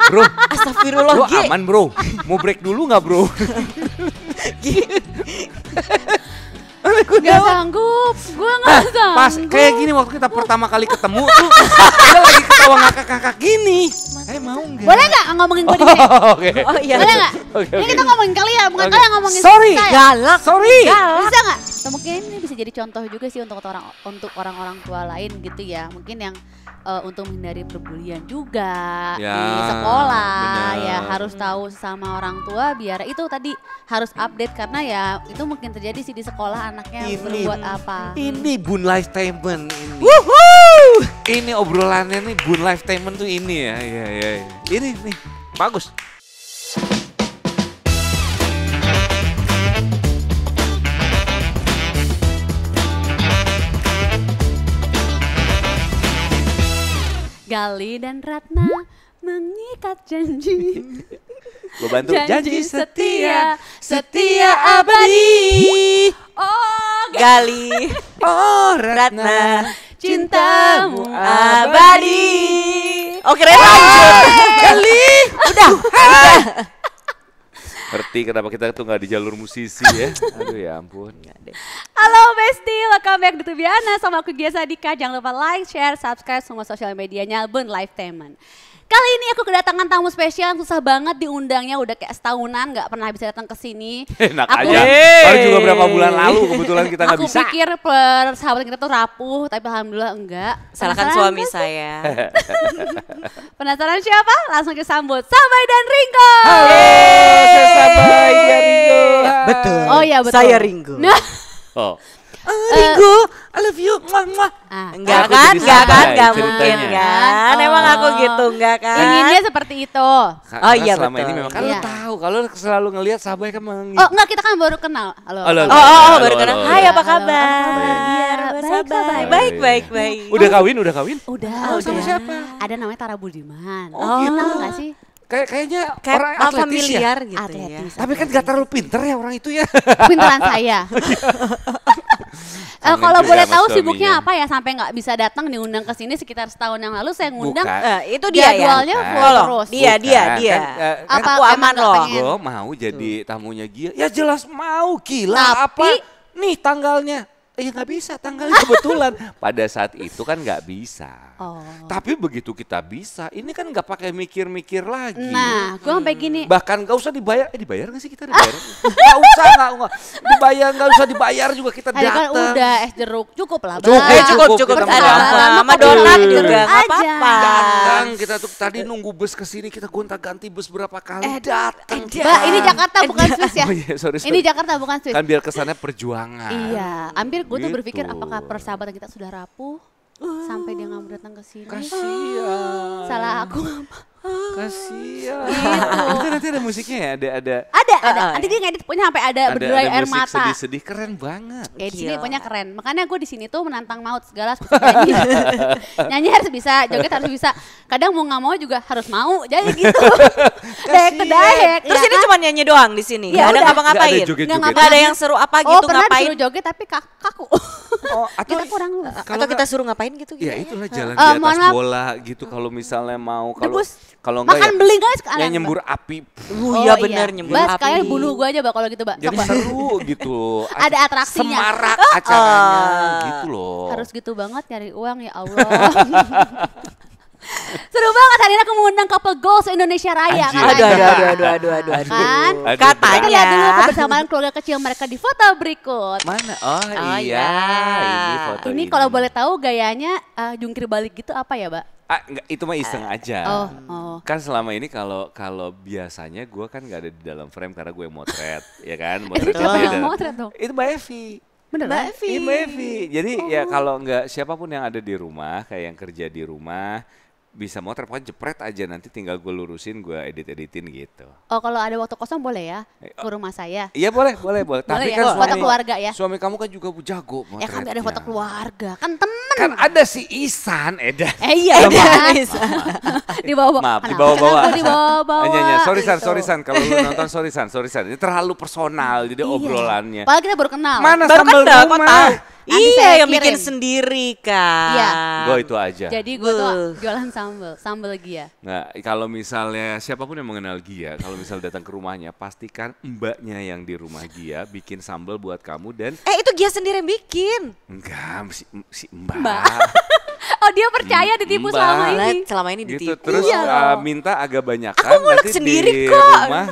Bro, Astagfirullah, bro aman bro. Mau break dulu nggak bro? Gak sanggup, gue gak sanggup. Pas kayak gini waktu kita pertama kali ketemu tuh, kita lagi ketawa ngakak-ngakak gini. Mau nggak? Boleh gak ngomongin gue di sini? Oke. Oh iya. Boleh gak? Oke, Ini oke. kita ngomongin kalian, bukan Oke. kalian ngomongin Sorry. saya. Galak. Sorry. Bisa nggak? Nah, mungkin ini bisa jadi contoh juga sih untuk orang-orang tua lain gitu ya. Mungkin yang untuk menghindari perbulian juga Ya, di sekolah bener. ya harus tahu sama orang tua biar itu tadi harus update karena ya itu mungkin terjadi sih di sekolah anaknya berbuat apa. Ini Bun Lifetainment ini. Ini obrolannya nih Bun Lifetainment tuh ini ya. Iya. Ini nih, bagus. Gali dan Ratna mengikat janji. Gue bantu. Janji setia abadi. Oh, Gali. Oh, Ratna. cintamu Abadi. Oke, lanjut. Kali. Udah. Ngerti kenapa kita tuh gak di jalur musisi ya. Aduh ya ampun. halo Besti, welcome back to Tubiana sama aku Gia Sadika. Jangan lupa like, share, subscribe semua sosial medianya Bun Lifetainment. Kali ini aku kedatangan tamu spesial, susah banget diundangnya, udah kayak setahunan gak pernah bisa datang ke sini. Enak Aku- aja. Baru juga berapa bulan lalu kebetulan kita gak Aku bisa. pikir persahabatan kita tuh rapuh, tapi alhamdulillah enggak. Salahkan Penasaran suami nggak sih? saya. Penasaran siapa? Langsung disambut Sabay dan Ringo. Halo, saya Sabay, ya Ringo. Betul. Oh iya betul. Saya Ringo. Nah, Oh. Ringo, I love you. Muah, muah. Enggak Aku kan, jadi enggak kan, Sabay enggak ceritanya. mungkin kan. Oh. Emang aku gitu, enggak kan? inginnya seperti itu. Karena Oh iya, selama betul. ini memang kan Iya. lu tahu kalau lu selalu ngelihat Sabay kan Oh enggak, kita kan baru kenal. Halo. Halo, halo. Oh, baru Halo, kenal. halo. Hai, apa Halo, kabar? iya, Mbak baik, Sabay. Sabay. Baik, baik, baik. Udah kawin, udah kawin? Udah, Oh, udah. sama siapa? Ada namanya Tara Budiman. Oh, gitu. Tahu nggak sih? Kayaknya Kayak orang atletis ya. familiar gitu ya. Atletis. Tapi kan gak terlalu pinter ya orang itu ya. Pinteran saya. Kangen Kalau juga boleh sama tahu suaminya. sibuknya apa ya sampai nggak bisa datang diundang ke sini sekitar setahun yang lalu saya ngundang. Bukan. Itu dia ya. Jadwalnya Bukan. full Tolong, terus. dia. Kan, Apa Aku emang aman nggak loh. pengen? gue mau jadi tamunya Gia. Ya jelas mau, gila Tapi- apa? Nih tanggalnya. Ya nggak bisa, tanggalnya kebetulan. Pada saat itu kan nggak bisa. Oh. Tapi begitu kita bisa, ini kan nggak pakai mikir-mikir lagi. Nah, gue sampai gini. Bahkan nggak usah dibayar. Dibayar nggak sih kita dibayar? Nggak usah, nggak dibayar, nggak usah dibayar juga kita Ada kan datang. udah es jeruk cukup lah. Cukup, Bang. Cukup, Cukup, ada kita apa? makan. Sama Kopi donat jeruk juga, nggak aja. apa-apa. Datang kita tuh tadi nunggu bus ke sini, kita gonta-ganti bus berapa kali. Datang. Mbak, ini Jakarta bukan Swiss ya. Oh iya, sorry. Ini Jakarta bukan Swiss. Kan biar kesannya perjuangan. Iya, hampir gue tuh Gitu. berpikir apakah persahabatan kita sudah rapuh sampai dia nggak mau datang ke sini. Kasian. Salah aku apa? Kasian. Gitu. Nanti ada musiknya ya, ada Ada. Nanti dia ngedit punya sampai ada berderai air musik mata. sedih-sedih keren banget. Kayak di sini Gila. punya keren. Makanya gue di sini tuh menantang maut segala suka nyanyi. Nyanyi harus bisa, joget harus bisa. Kadang mau nggak mau juga harus mau. Jadi gitu. Dayek ke dayek. Terus ya ini kan? cuma nyanyi doang di sini. Ya Nggak ada udah. ngapa-ngapain. Nggak ada joget-joget. Nggak ada yang seru apa Oh gitu pernah ngapain? disuruh joget tapi kaku. Oh, atau Kita kurang lu. Atau kita suruh ngapain gitu? ya gitu itulah jalan Eh, di mohon atas maaf. bola gitu kalau misalnya mau kalau Debus. kalau enggak Makan ya, beli guys ke ya alam, nyembur api. Iya bener nyembur Bas, api. kalian bunuh gue aja Mbak kalau gitu Mbak. Jadi Coba. seru gitu. Ada atraksinya. Semarak acaranya gitu loh. Harus gitu banget nyari uang ya Allah. Seru banget hari ini aku mengundang couple goals Indonesia Raya Anjir. katanya. Aduh. Kan? Aduh, Kita Katanya. lihat dulu kebersamaan keluarga kecil mereka di foto berikut. Mana? Oh, Oh, iya, iya. ini foto Ini kalau boleh tahu gayanya jungkir balik gitu apa ya, Mbak? Enggak, itu mah iseng aja. Oh. Kan selama ini kalau biasanya gue kan nggak ada di dalam frame karena gue motret, ya kan? Motret siapa beda. yang motret dong? Itu Mbak Evi. Bener Mbak kan? Evi. Ini Mbak Evi. Jadi ya kalau nggak siapapun yang ada di rumah, kayak yang kerja di rumah, bisa motret, pokoknya jepret aja nanti tinggal gue lurusin, gue edit-editin gitu. Oh, kalau ada waktu kosong boleh ya ke rumah saya. Iya boleh. Tapi ya? kan Foto keluarga ya? Suami kamu kan juga jago Ya kan ada motretnya. foto keluarga, kan temen. Kan ada si Isan, Edan. Iya, kan? Iya. Dibawa-bawa. Maaf, Kenapa dibawa-bawa. kan aku dibawa-bawa? Iya, sorry gitu. San, kalau lu nonton sorry San. Ini terlalu personal jadi Iya. obrolannya. Padahal kita baru kenal. Mana Baru sambal kenal, kok rumah? tahu? Nanti Iya, saya yang bikin kirim. sendiri kan. Iya. Gue itu aja. Jadi gue tuh Beuh. jualan sambal Gia. Nah, kalau misalnya siapapun yang mengenal Gia, kalau misal datang ke rumahnya, pastikan mbaknya yang di rumah Gia bikin sambal buat kamu dan Itu Gia sendiri yang bikin. enggak si mbak. Oh dia percaya ditipu Mbak. selama ini. Lah, selama ini Gitu ditipu. terus Iya. minta agak banyak Aku ngulek nanti sendiri di kok. rumah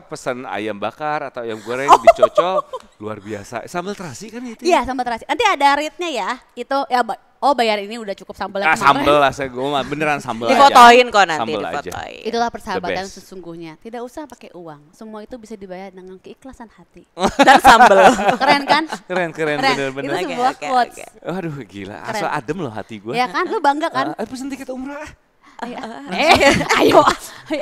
pesan ayam bakar atau ayam goreng dicocol luar biasa. Sambal terasi kan itu? Iya sambal terasi. Nanti ada rate-nya ya. Itu ya bayar ini udah cukup sambal yang Sambal lah gue mah beneran sambal aja. Difotoin kok nanti, Sambal aja. difotoin. Itulah persahabatan The best. sesungguhnya. Tidak usah pakai uang. Semua itu bisa dibayar dengan keikhlasan hati. Dan sambel. Keren kan? Keren bener-bener. Itu Oke, sebuah oke, quotes. oke. Aduh gila, Keren. asal adem loh hati gue. Ya kan? Lu bangga kan? Pesen tiket umrah. Ayo. Ayo.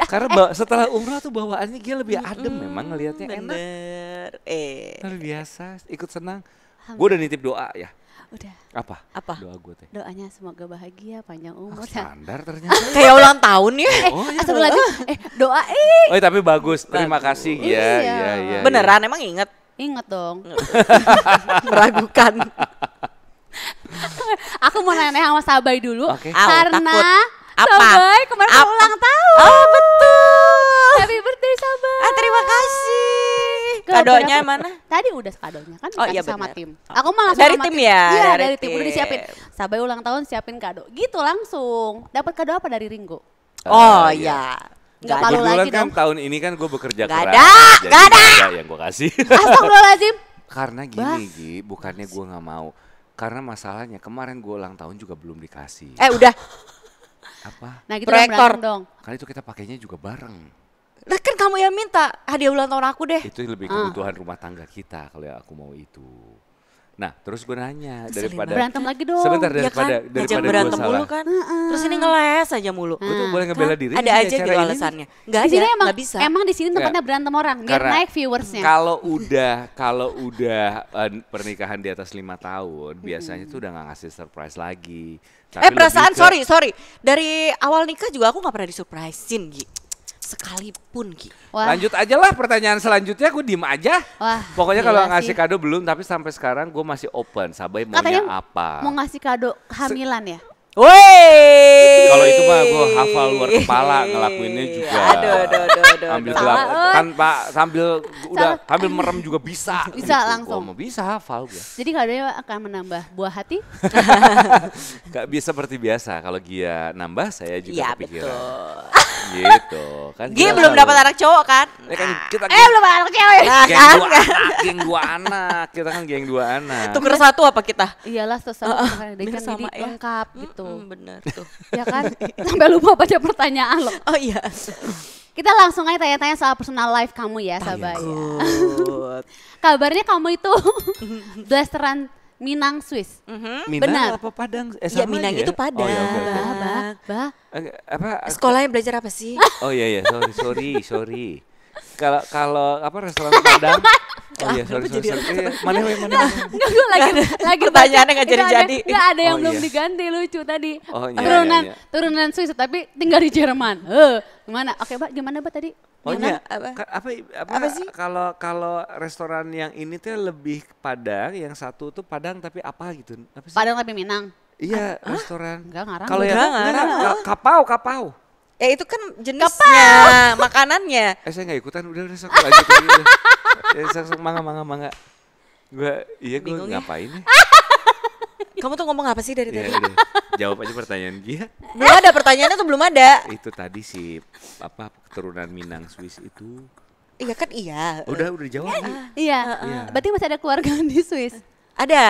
Karena setelah umrah tuh bawaannya dia lebih adem memang ngelihatnya enak. Bener. Luar biasa, ikut senang. Gue udah nitip doa ya. Udah. Apa? Doa gue teh. Doanya semoga bahagia, panjang umur. Standar ternyata. Kayak ulang tahun ya. Oh, iya. Astagfirullahaladzim. Doa Oh tapi bagus, terima kasih ya. Iya. Iya. Beneran emang inget. Ingat dong. Meragukan. Aku mau nanya sama Sabai dulu. Oke. Au, Karena takut. Apa? Sabai kemarin Apa? ulang tahun. Oh betul. Happy birthday Sabai. Terima kasih. Gak Kadonya berapa- mana? Tadi udah kadonya kan Oh, dikasih iya sama benar. tim. Aku malah langsung Dari sama tim ya? Iya Dari dari tim. Udah tim. disiapin. Sabai ulang tahun siapin kado. Gitu langsung. Dapat kado apa dari Ringo? Oh iya. Nggak Nggak malu Kebetulan lagi kan dong. tahun ini kan gue bekerja Nggak keras. ada, jadi nggak ada. yang gue kasih. Astagfirullahaladzim. Karena Bah. gini Gi, bukannya gue nggak mau. Karena masalahnya kemarin gue ulang tahun juga belum dikasih. Udah. Apa? Nah gitu Proyektor. dong. Kali itu kita pakainya juga bareng. Lah kan kamu yang minta hadiah ulang tahun aku deh. Itu lebih kebutuhan rumah tangga kita kalau yang aku mau itu. Nah, terus gue nanya Ngeselin daripada Berantem lagi dong. sebentar Ya kan, daripada ngajak daripada gue berantem salah. mulu kan. Terus ini ngeles aja mulu. Gue tuh boleh ngebela diri. Ada di aja acara gitu ini. alasannya. Enggak Di ada, sini nggak bisa. emang di sini tempatnya berantem orang biar Karena naik viewersnya. Kalau udah pernikahan di atas 5 tahun, biasanya tuh udah nggak ngasih surprise lagi. Tapi Perasaan lebih ke- sorry. Dari awal nikah juga aku nggak pernah disurprisein, Gi. Sekalipun, Gi. Wah, Lanjut aja lah pertanyaan selanjutnya, gue diem aja. wah, Pokoknya gila kalau sih. ngasih kado belum, tapi sampai sekarang gue masih open. Sabai maunya Katanya apa? mau ngasih kado kehamilan ya? Woi. Kalau itu mah gue hafal luar kepala ngelakuinnya juga. Aduh. Ambil Salah, gelap oi. tanpa sambil udah Salah. sambil merem juga bisa. Bisa Gitu. langsung. Gua mau bisa hafal gue. Jadi kadonya akan menambah buah hati. Gak bisa seperti biasa. Kalau Gia nambah, saya juga Iya, kepikiran. betul. Gitu kan. Gi kita belum selalu- dapat anak cowok kan? Ya kan kita Belum ada anak cewek. Nah, geng kan? dua anak, geng dua anak. Kita kan geng dua anak. Tuker satu apa kita? Iyalah sesama biar kan sama jadi ya. lengkap gitu. Bener tuh. Ya kan? Sampai lupa baca pertanyaan loh. Oh iya. Kita langsung aja tanya-tanya soal personal life kamu ya, Sabai. Good. Kabarnya kamu itu blasteran Minang Swiss. Minang benar. apa Padang? Iya, sama Minang aja itu ya? Padang. Oh, ya, oke, oke. Bah. Apa? Sekolahnya belajar apa sih? Oh iya sorry. Kalau apa restoran Padang? Oh iya sorry. Mana? Enggak, gue lagi Pertanyaannya baca. nggak Itu jadi-jadi. Enggak ada yang Oh, belum iya. diganti, lucu tadi. Oh, iya, iya. Turunan Swiss tapi tinggal di Jerman. Gimana? Oke, Mbak, gimana Mbak tadi? Oh Gimana? iya, Apa? apa sih? Kalau restoran yang ini tuh lebih Padang, yang satu tuh Padang tapi apa gitu? Apa sih? Padang tapi Minang. Iya, restoran. Enggak, ngarang. Kalau yang Enggak, enggak, kapau. Itu kan jenisnya, makanannya. Saya nggak ikutan, udah sok lanjut lagi. Udah. Ya, sok mangga. Gue Bingung ya. ngapain nih? Kamu tuh ngomong apa sih dari Iya, tadi? udah. Jawab aja pertanyaan dia. Belum ada pertanyaannya tuh belum ada. Itu tadi si apa keturunan Minang Swiss itu. Iya kan iya. Udah dijawab. nih. Iya. Iya. Berarti masih ada keluarga di Swiss. Ada.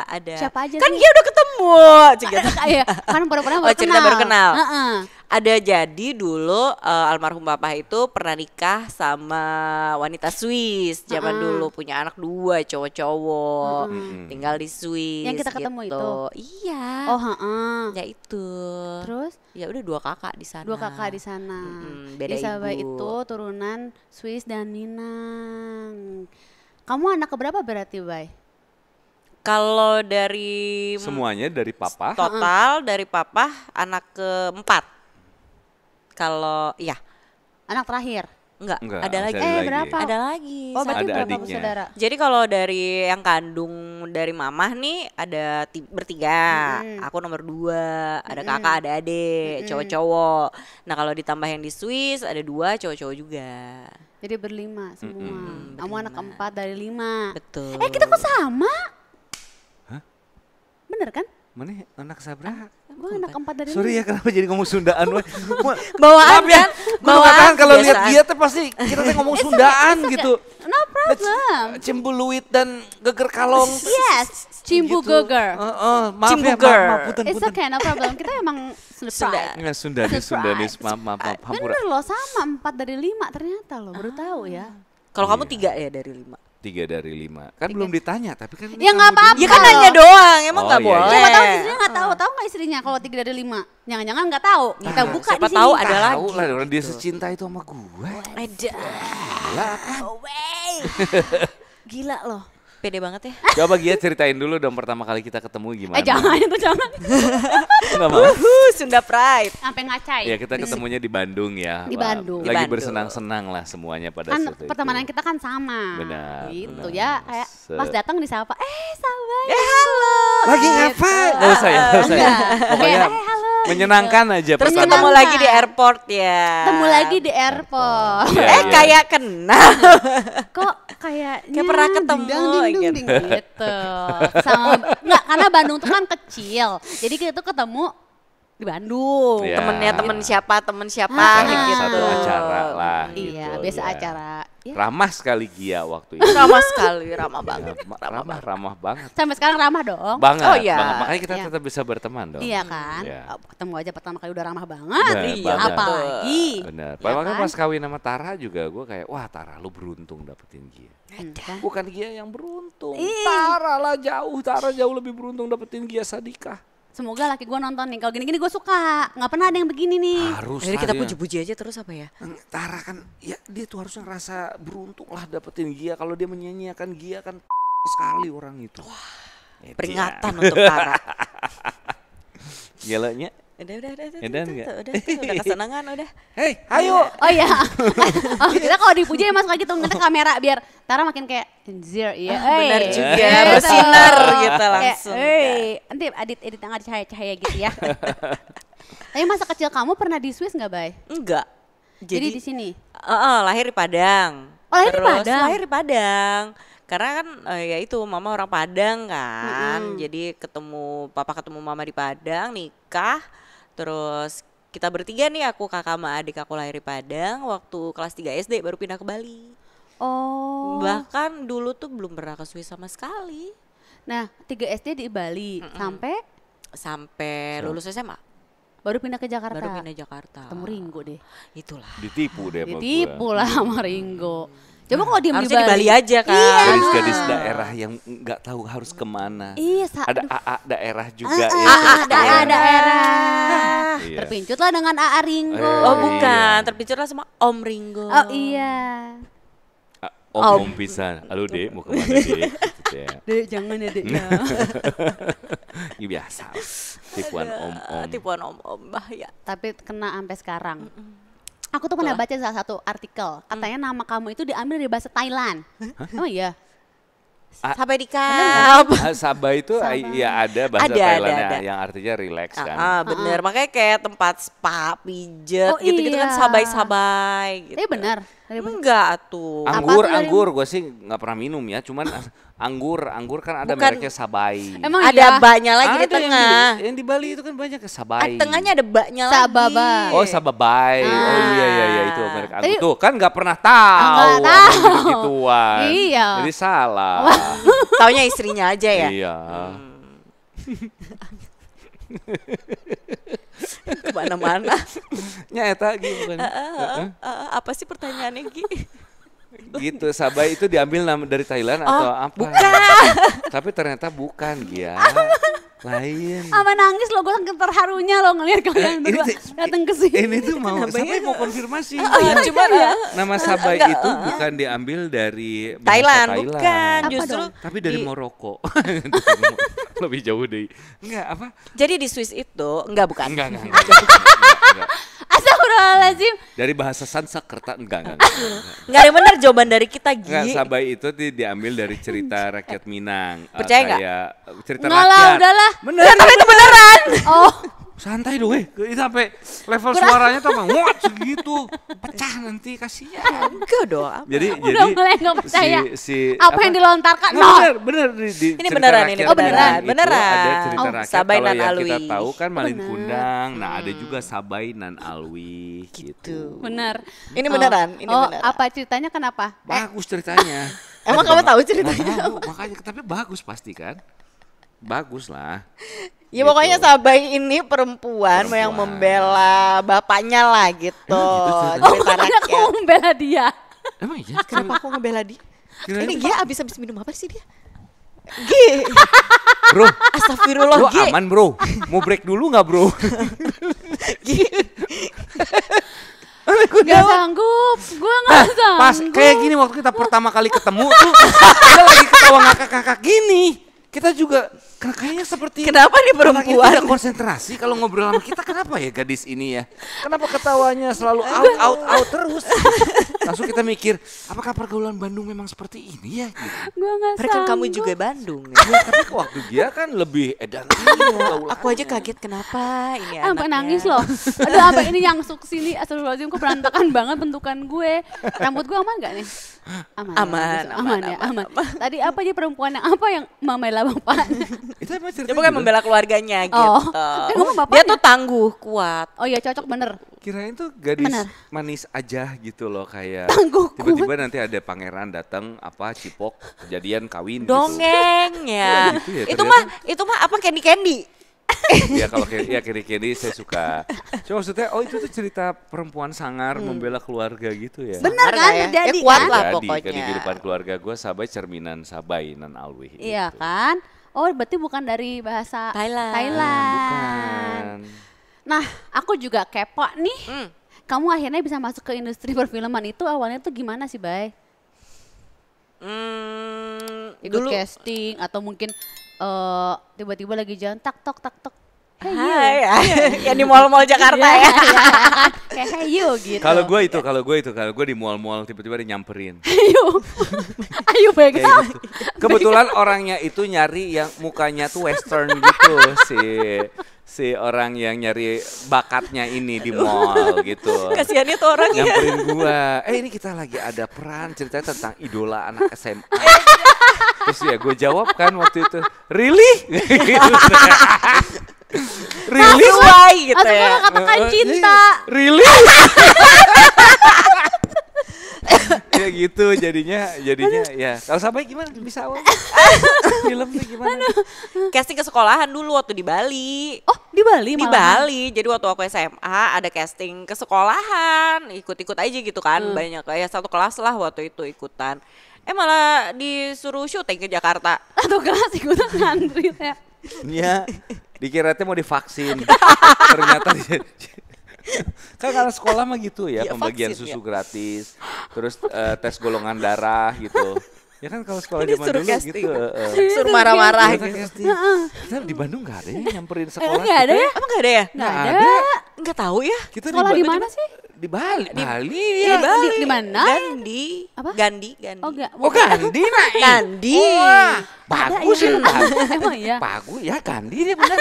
Ada. Siapa aja Kan sih? dia udah ketemu. Cik. Iya, kan baru-baru Oh, cerita baru kenal. Heeh. Ada jadi dulu almarhum papa itu pernah nikah sama wanita Swiss. Zaman dulu punya anak 2 cowok-cowok. Tinggal di Swiss. Yang kita ketemu gitu. itu? Iya. Oh, heeh. Ya itu. Terus Ya udah 2 kakak di sana. 2 kakak di sana. beda Di Sabai ibu. itu turunan Swiss dan Minang. Kamu anak keberapa berarti, Bay? Kalau dari Semuanya dari papa. total dari papa anak keempat. Kalau ya, Anak terakhir. Enggak, Enggak, ada masih lagi. ada lagi. berapa? Ada lagi. Oh berarti Ada berapa adiknya. bersaudara? Jadi kalau dari yang kandung dari mamah nih ada bertiga, aku nomor 2, ada kakak, ada adik, cowok-cowok. Nah kalau ditambah yang di Swiss ada 2 cowok-cowok juga. Jadi berlima semua. Kamu anak keempat dari 5. Betul. Kita kok sama? Hah? Bener kan? Mana anak sabra? Gue anak keempat dari 5. Sorry ya kenapa jadi ngomong Sundaan weh. Bawaan kan? Bawaan kalau lihat kebiasaan. dia tuh pasti kita tuh ngomong Sundaan gitu. No problem. Cembuluit dan geger kalong. Yes, Cimbu Gitu. Geger. Maaf ya, Cimbuger. maaf, punten, It's punten. okay, no problem. Kita emang Sunda. Ya, Sundanis, maaf, hampura. Bener loh, sama 4 dari 5 ternyata loh, baru tahu ya. Kalau kamu 3 ya dari 5. 3 dari 5. Kan belum ditanya, tapi kan ini Ya nggak kamu apa-apa. dulu. Ya kan nanya doang, emang Oh, nggak iya, boleh. iya. Siapa tahu istrinya nggak tahu, tahu nggak istrinya kalau 3 dari 5? Jangan-jangan nggak tahu. Kita buka siapa di sini. tahu ada lagi. Tahu lah orang dia secinta itu sama gue. Ada. Gila apa? Gila loh. Pede banget ya. Coba Gia ceritain dulu dong pertama kali kita ketemu gimana. Jangan itu jangan. Nggak mau? Sunda Pride. Sampai ngacai. Ya kita ketemunya di Bandung ya. Di Wah, Bandung. Di Lagi Bandung. bersenang-senang lah semuanya pada Kan saat itu. pertemanan kita kan sama. Benar, Gitu benar. ya, kayak pas datang disapa, sahabat. Halo. Lagi ngapa? Nggak usah ya, nggak usah ya. Pokoknya Kayak, halo. menyenangkan aja Terus pertama. ketemu lagi di airport ya. Ketemu lagi di airport. Iya, iya. Kayak kenal. Kok kayaknya Kayak pernah ketemu, ding, gitu. Sama enggak karena Bandung tuh kan kecil. Jadi kita tuh ketemu di Bandung. Iya. Temennya temen siapa Ah, kayak gitu. Satu acara lah. Iya, gitu, biasa ya. acara. Ya. Ramah sekali Gia waktu itu. Ramah sekali, ramah banget. Ramah banget. Sampai sekarang ramah dong. Banget, Oh, iya. banget. Makanya kita Iya. tetap bisa berteman dong. Iya kan? Iya. Ketemu aja pertama kali udah ramah banget. Bener Iya, banget. Apalagi. Bener. Ya Makanya kan? pas kawin sama Tara juga gue kayak, wah Tara lu beruntung dapetin Gia. Kan? Bukan Gia yang beruntung. Ih. Tara jauh lebih beruntung dapetin Gia Sadika. Semoga laki gue nonton nih. Kalau gini-gini gue suka. Nggak pernah ada yang begini nih. Harus Jadi lah kita dia. puji-puji aja terus apa ya? Tara kan, ya dia tuh harusnya ngerasa beruntung lah dapetin Gia. Kalau dia menyanyiakan Gia kan sekali orang itu. Ya, Peringatan untuk Tara. Gilanya. Udah, Edan nggak? udah kesenangan udah. Hei, ayo. Oh iya. Oh, kita kalau dipuji ya masuk lagi tuh ngeliat kamera biar Tara makin kayak anjir iya. Benar eh. juga, Gitu. bersinar gitu Kayak, langsung. nanti edit yang ada cahaya-cahaya gitu ya. Tapi masa kecil kamu pernah di Swiss nggak, Bay? Enggak. Jadi di sini. Lahir di Padang. Oh, lahir di Terus Padang? lahir di Padang. Karena kan ya itu mama orang Padang kan. Jadi papa ketemu mama di Padang, nikah. Terus kita bertiga nih, aku kakak sama adik aku lahir di Padang. Waktu kelas 3 SD baru pindah ke Bali. Oh. Bahkan dulu tuh belum pernah ke Swiss sama sekali. Nah, 3 SD di Bali Sampai lulus SMA baru pindah ke Jakarta. baru pindah Jakarta. Ketemu Ringo deh. Itulah. Ditipu deh sama Ditipu gua. lah sama Ringo. Coba kalau diem Harusnya di Bali. aja kan. Iya. Gadis-gadis daerah yang nggak tahu harus kemana. Iya, Ada aduh. AA daerah juga ya. daerah. Iya. Terpincut lah dengan AA Ringo. Oh Iya. bukan, terpicurlah sama Om Ringo. Oh iya. Om pisan. Halo Dek, mau kemana Dek? Gitu ya. Dek, jangan ya Dek ya. Ini biasa. Tipuan om-om. Tipuan om-om bahaya. Tapi kena sampai sekarang. Aku tuh pernah baca salah satu artikel, katanya nama kamu itu diambil dari bahasa Thailand. Oh iya. Sampai di kap. Sabah itu ya ada bahasa Ada, Thailandnya ada. yang artinya relax kan. Bener, makanya kayak tempat spa, pijet Oh, gitu-gitu kan iya. sabai-sabai gitu. Tapi benar. Enggak tuh. Anggur, tuh dari- anggur gue sih nggak pernah minum ya, cuman anggur kan ada Bukan. mereknya Sabai. Emang Ada iya? baknya lagi di Ada tengah. yang di Bali itu kan banyak ke Sabai. Tengahnya ada baknya lagi. Sababai. Oh Sababai, oh iya itu merek anggur. Tapi- Tuh kan nggak pernah tahu, Nggak tahu. gituan. Iya. Jadi salah. Taunya istrinya aja ya. Iya. Kemana-mana. Nyata gitu kan. Apa sih pertanyaannya Gi? Gitu Sabai itu diambil dari Thailand atau apa? Bukan. Tapi ternyata bukan Gia. Lain. Apa nangis lo, gue saking terharunya lo ngeliat kalian Ini berdua tuh- datang ke sini. Ini tuh mau Sabai mau konfirmasi. Cuman Nama Sabai itu bukan diambil dari bahasa Thailand, bukan. Apa Justru dong? tapi dari Maroko. Lebih jauh deh. Enggak apa? jadi di Swiss itu bukan. Enggak. Astagfirullahaladzim. Astagfirullahaladzim. Dari bahasa Sanskerta enggak. Nggak ada yang benar jawaban dari kita, Enggak, Gi. Sabai itu diambil dari cerita rakyat Minang. Percaya nggak? Kayak cerita Enggak lah, rakyat. udahlah. Bener. Tapi itu beneran. Oh, Santai dong, itu sampai level suaranya tuh apa? Wah, segitu. Pecah nanti kasihan. Enggak dong. Jadi udah mulai nggak percaya. Apa yang dilontarkan? Nggak, bener di Ini cerita beneran, rakyat ini Oh, beneran. Minang itu Beneran. ada cerita Oh, rakyat. Sabai Kalau nan yang kita alwi. tahu kan Malin Bener. Kundang. Nah, ada juga Sabai nan alwi gitu. Benar. Ini beneran, ini Oh, beneran. apa ceritanya kenapa? Bagus ceritanya. Emang kamu tahu ceritanya? Nggak tahu, makanya tapi bagus pasti kan. Bagus lah. Ya pokoknya Sabai ini perempuan yang membela bapaknya lah gitu. Oh, Cerita makanya aku rakyat. membela dia. Emang iya? Kenapa aku ngebela dia? Kirain Ini Gia abis minum apa sih dia? Gi, Bro, astagfirullah lo Gi. aman bro? Mau break dulu nggak bro? Gi. Gak sanggup, gue gak sanggup. Pas kayak gini waktu kita pertama kali ketemu tuh, kita lagi ketawa ngakak-ngakak gini. Kita juga kayaknya seperti Kenapa nih anaknya perempuan? tidak konsentrasi kalau ngobrol sama kita. Kenapa ya gadis ini ya? Kenapa ketawanya selalu out terus? Langsung kita mikir, apakah pergaulan Bandung memang seperti ini ya? Gitu. Gue gak Padahal kan sanggup. kamu juga Bandung. Ya. Ya, tapi waktu dia kan lebih edan. Aku aja kaget kenapa ini Sampai anaknya. nangis loh. Aduh, sampai ini nyangsuk sini. Astagfirullahaladzim, kok berantakan banget bentukan gue. Rambut gue aman gak nih? Aman. Aman, ya, aman, ya, aman, aman. Tadi apa aja perempuan yang apa yang membela bapaknya? Itu emang Dia ceritanya pokoknya gitu? membela keluarganya gitu. Oh. Ngomong bapaknya. Dia tuh tangguh, kuat. Oh iya cocok bener. Kirain tuh gadis Benar. manis aja gitu loh kayak Tangguh tiba-tiba nanti ada pangeran datang apa cipok kejadian kawin Dongeng ya. gitu ya, Itu ternyata. mah apa candy. gitu. Ya kalau kayak ya kiri-kiri saya suka. Cuma maksudnya oh itu tuh cerita perempuan sangar membela keluarga gitu ya. Benar Sangar kan, lah ya. terjadi Ya, kuat kan? lah Jadi pokoknya. kan di kehidupan keluarga gue Sabai cerminan Sabai nan alwi. Iya gitu. kan? Oh berarti bukan dari bahasa Thailand. Bukan. Nah aku juga kepo nih. Hmm. Kamu akhirnya bisa masuk ke industri perfilman itu awalnya tuh gimana sih, Bay? Ikut Dulu casting atau mungkin tiba-tiba lagi jalan tak tok. Hey you. Hai, yang di mall-mall Jakarta Iya, ya. iya kan? Kayak hey you gitu. Kalau gue di mall-mall tiba-tiba dia nyamperin. Ayo. Ayo Kayak pegang. gitu. Kebetulan orangnya itu nyari yang mukanya tuh western gitu si orang yang nyari bakatnya ini di mall gitu. Kasihannya tuh orang ya. Nyamperin gua. Ini kita lagi ada peran ceritanya tentang idola anak SMA. Terus ya gue jawab kan waktu itu, really? Really? Sesuai gitu Langsung ya. katakan cinta. Really? Ya gitu jadinya ya. Kalau sampai gimana bisa awal? Film tuh gimana? Casting ke sekolahan dulu waktu di Bali. Oh di Bali Di malahan. Bali, jadi waktu aku SMA ada casting ke sekolahan, ikut-ikut aja gitu kan, banyak kayak satu kelas lah waktu itu ikutan. Malah disuruh syuting ke Jakarta. Atau kelas ikutan ngantri ya. Iya. Dikira teh mau divaksin. Ternyata kan karena sekolah mah gitu ya, Ya, pembagian vaksin, susu ya. gratis, terus tes golongan darah gitu. Ya kan kalau sekolah Ini zaman suruh dulu casting. gitu. Suruh marah-marah Ternyata gitu. casting. Kita di Bandung gak ada yang nyamperin sekolah. Nggak ada kita. ya? Emang gak ada ya? Nggak Nggak ada. Nggak tahu ya. Kita Sekolah di mana sih? Di Bali. Bali Di ya. Bali. Di mana? Gandhi. Apa? Gandhi. Oh enggak. Oh Gandhi nah. Gandhi. Wah, Ada, bagus iya. ya. Emang iya. Bagus ya Gandhi dia benar.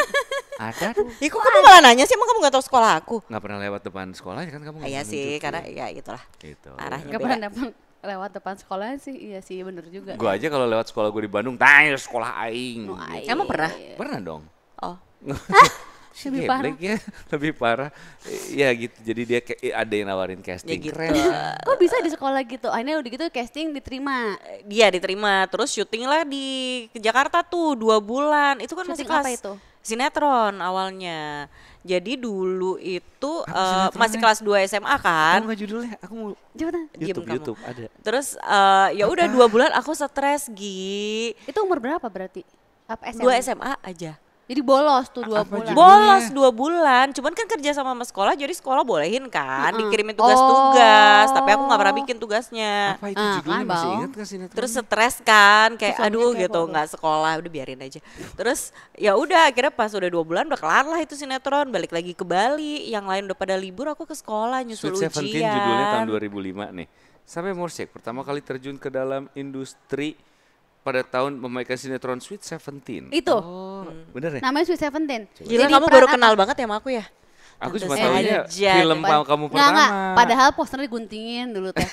Ada tuh. Ya kok kamu malah nanya sih, emang kamu gak tahu sekolah aku? Nggak pernah lewat depan sekolah ya kan kamu? nggak Iya pernah sih, nunjuk karena tuh. ya itulah. Gitu. Arahnya. Gak beda. pernah lewat depan sekolah sih. Iya sih bener juga. Gue aja kalau lewat sekolah gue di Bandung, tanya sekolah aing. Oh, aing. Emang pernah? Pernah dong. Oh. Lebih parah. Geblek ya, lebih parah. Ya gitu, jadi dia ada yang nawarin casting. Ya gitu. Keren. Kok bisa di sekolah gitu? Akhirnya udah gitu casting diterima. Dia diterima, terus syuting lah di ke Jakarta tuh 2 bulan. Itu kan masih Syuting apa kelas itu? sinetron awalnya. Jadi dulu itu Apa sinetronnya? masih kelas 2 SMA kan. Kamu nggak judulnya? Aku mau Cepetan. Diem kamu. YouTube ada. Terus ya udah 2 bulan aku stres Gi. Itu umur berapa berarti? Apa SMA? 2 SMA aja. Jadi bolos tuh 2 Apa bulan. judul? Bolos 2 bulan, cuman kan kerja sama sekolah, jadi sekolah bolehin kan, dikirimin tugas-tugas, tapi aku nggak pernah bikin tugasnya. Apa itu judulnya kan, masih Bang. ingat gak sinetron? Terus stres kan, kayak Terus suaminya aduh kepo gitu, tuh. nggak sekolah, udah biarin aja. Terus ya udah, akhirnya pas udah 2 bulan udah kelar lah itu sinetron, balik lagi ke Bali, yang lain udah pada libur, aku ke sekolah nyusul Sweet ujian. 17 judulnya tahun 2005 nih. Sampai Morsek pertama kali terjun ke dalam industri pada tahun memainkan sinetron Sweet 17. Itu. Oh, bener ya? Namanya Sweet 17. Gila, Jadi kamu peran baru apa? kenal banget ya sama aku ya? Aku Tentu cuma saja. tahunya film kamu Nggak, pertama. padahal posternya guntingin dulu teh.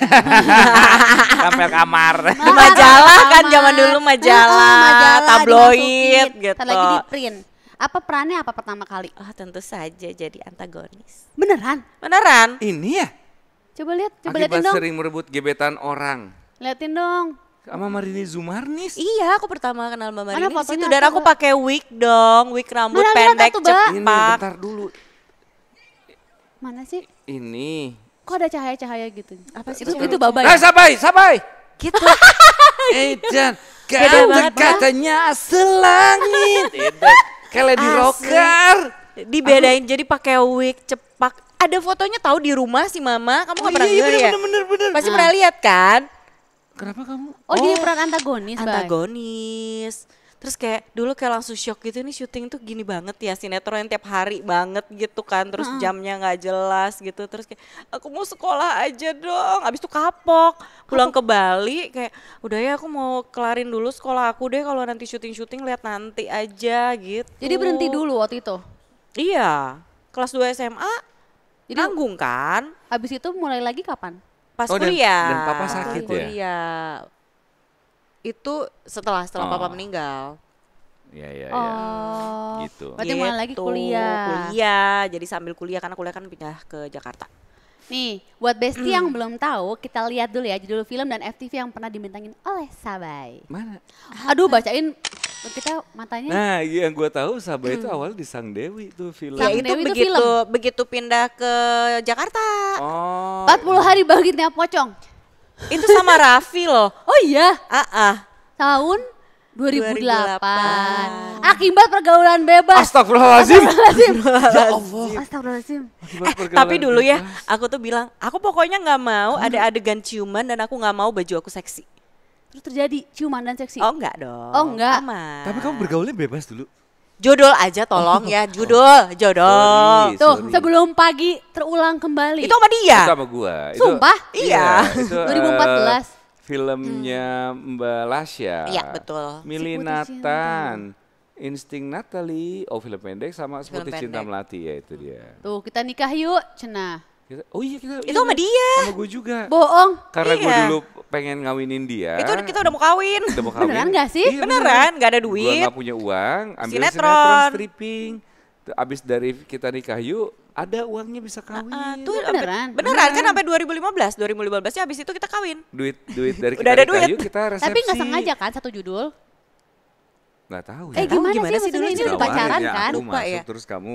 Sampai kamar. Di majalah kan, zaman dulu majalah, majalah tabloid dimasukin. gitu. Ntar lagi di print. Apa perannya apa pertama kali? Oh tentu saja jadi antagonis. Beneran? Beneran? Ini ya? Coba lihat, coba Akibat liatin dong. sering merebut gebetan orang. Liatin dong. Sama Marini Zumarnis. Iya, aku pertama kenal Mbak Mana Marini di fotonya situ, aku dan aku nggak- pakai wig dong, wig rambut Mana, lihat pendek atuh, Mbak. Ini cepak. bentar dulu. Mana sih? Ini. Kok ada cahaya-cahaya gitu? Apa sih Itu itu? Baba Nah, ya? sabai. Gitu. Edan, Beda banget, katanya selangit. Edan, kayak Lady Asli. Rocker. Dibedain jadi pakai wig cepak. Ada fotonya tahu di rumah si Mama, kamu nggak pernah lihat ya? bener. Pasti pernah lihat kan? Kenapa kamu? Oh, jadi peran antagonis, Bay. Antagonis. Terus kayak dulu kayak langsung shock gitu, nih syuting tuh gini banget ya, sinetron yang tiap hari banget gitu kan, terus jamnya nggak jelas gitu, terus kayak aku mau sekolah aja dong, abis itu kapok, pulang ke Bali kayak udah ya aku mau kelarin dulu sekolah aku deh, kalau nanti syuting lihat nanti aja gitu. Jadi berhenti dulu waktu itu. Iya, kelas 2 SMA Jadi- nanggung kan, Habis itu mulai lagi kapan? pas Oh, dan- kuliah. dan papa sakit ya? Kuliah. Itu setelah Oh. papa meninggal. Iya. Oh. Gitu. Berarti mulai lagi kuliah. Kuliah, jadi sambil kuliah karena kuliah kan pindah ke Jakarta. Nih, buat Besti yang belum tahu, kita lihat dulu ya judul film dan FTV yang pernah dibintangin oleh Sabai. Mana? Aduh, bacain kita matanya. Nah, yang gue tahu Sabah itu awal di Sang Dewi tuh film. Sang Ya itu Dewi itu begitu pindah ke Jakarta. Oh. 40 hari bangkitnya pocong. Itu sama Raffi loh. Oh iya, tahun 2008. 2008. Akibat pergaulan bebas. Astagfirullahaladzim. Ya Allah. Astagfirullahaladzim. Tapi dulu ya, aku tuh bilang, aku pokoknya nggak mau ada adegan ciuman dan aku nggak mau baju aku seksi. Terus terjadi ciuman dan seksi. Oh enggak dong. Oh, enggak. Aman. Tapi kamu bergaulnya bebas dulu. Jodol aja tolong ya, jodol. Sorry. Tuh, sebelum pagi terulang kembali. Itu sama dia. Itu sama gua. Sumpah? Iya. Itu 2014. filmnya Mbak Lasya. Iya, betul. Mili Si Putri Nathan. Insting Natalie. Oh, film pendek sama Film Seperti Cinta pendek. Melati ya itu dia. Tuh, kita nikah yuk, cenah. Oh iya kita. Itu sama dia. Sama gue juga. Bohong. Karena gue Iya. dulu pengen ngawinin dia. Itu kita udah mau kawin. Udah mau kawin. Beneran nggak sih? Iya, Beneran, nggak ada Gue duit. gak punya uang, ambil Sinetron. sinetron stripping. Abis dari kita nikah yuk, ada uangnya bisa kawin. Tuh Beneran? beneran kan sampai 2015. 2015 ya habis itu kita kawin. Duit dari Udah kita ada nikah duit. yuk kita resepsi. Tapi nggak sengaja kan satu judul? Nggak tahu Eh ya. gimana, gimana sih sih dulu maksudnya ini sih? udah Tawarin pacaran ya, kan? Aku Lupa masuk ya. terus kamu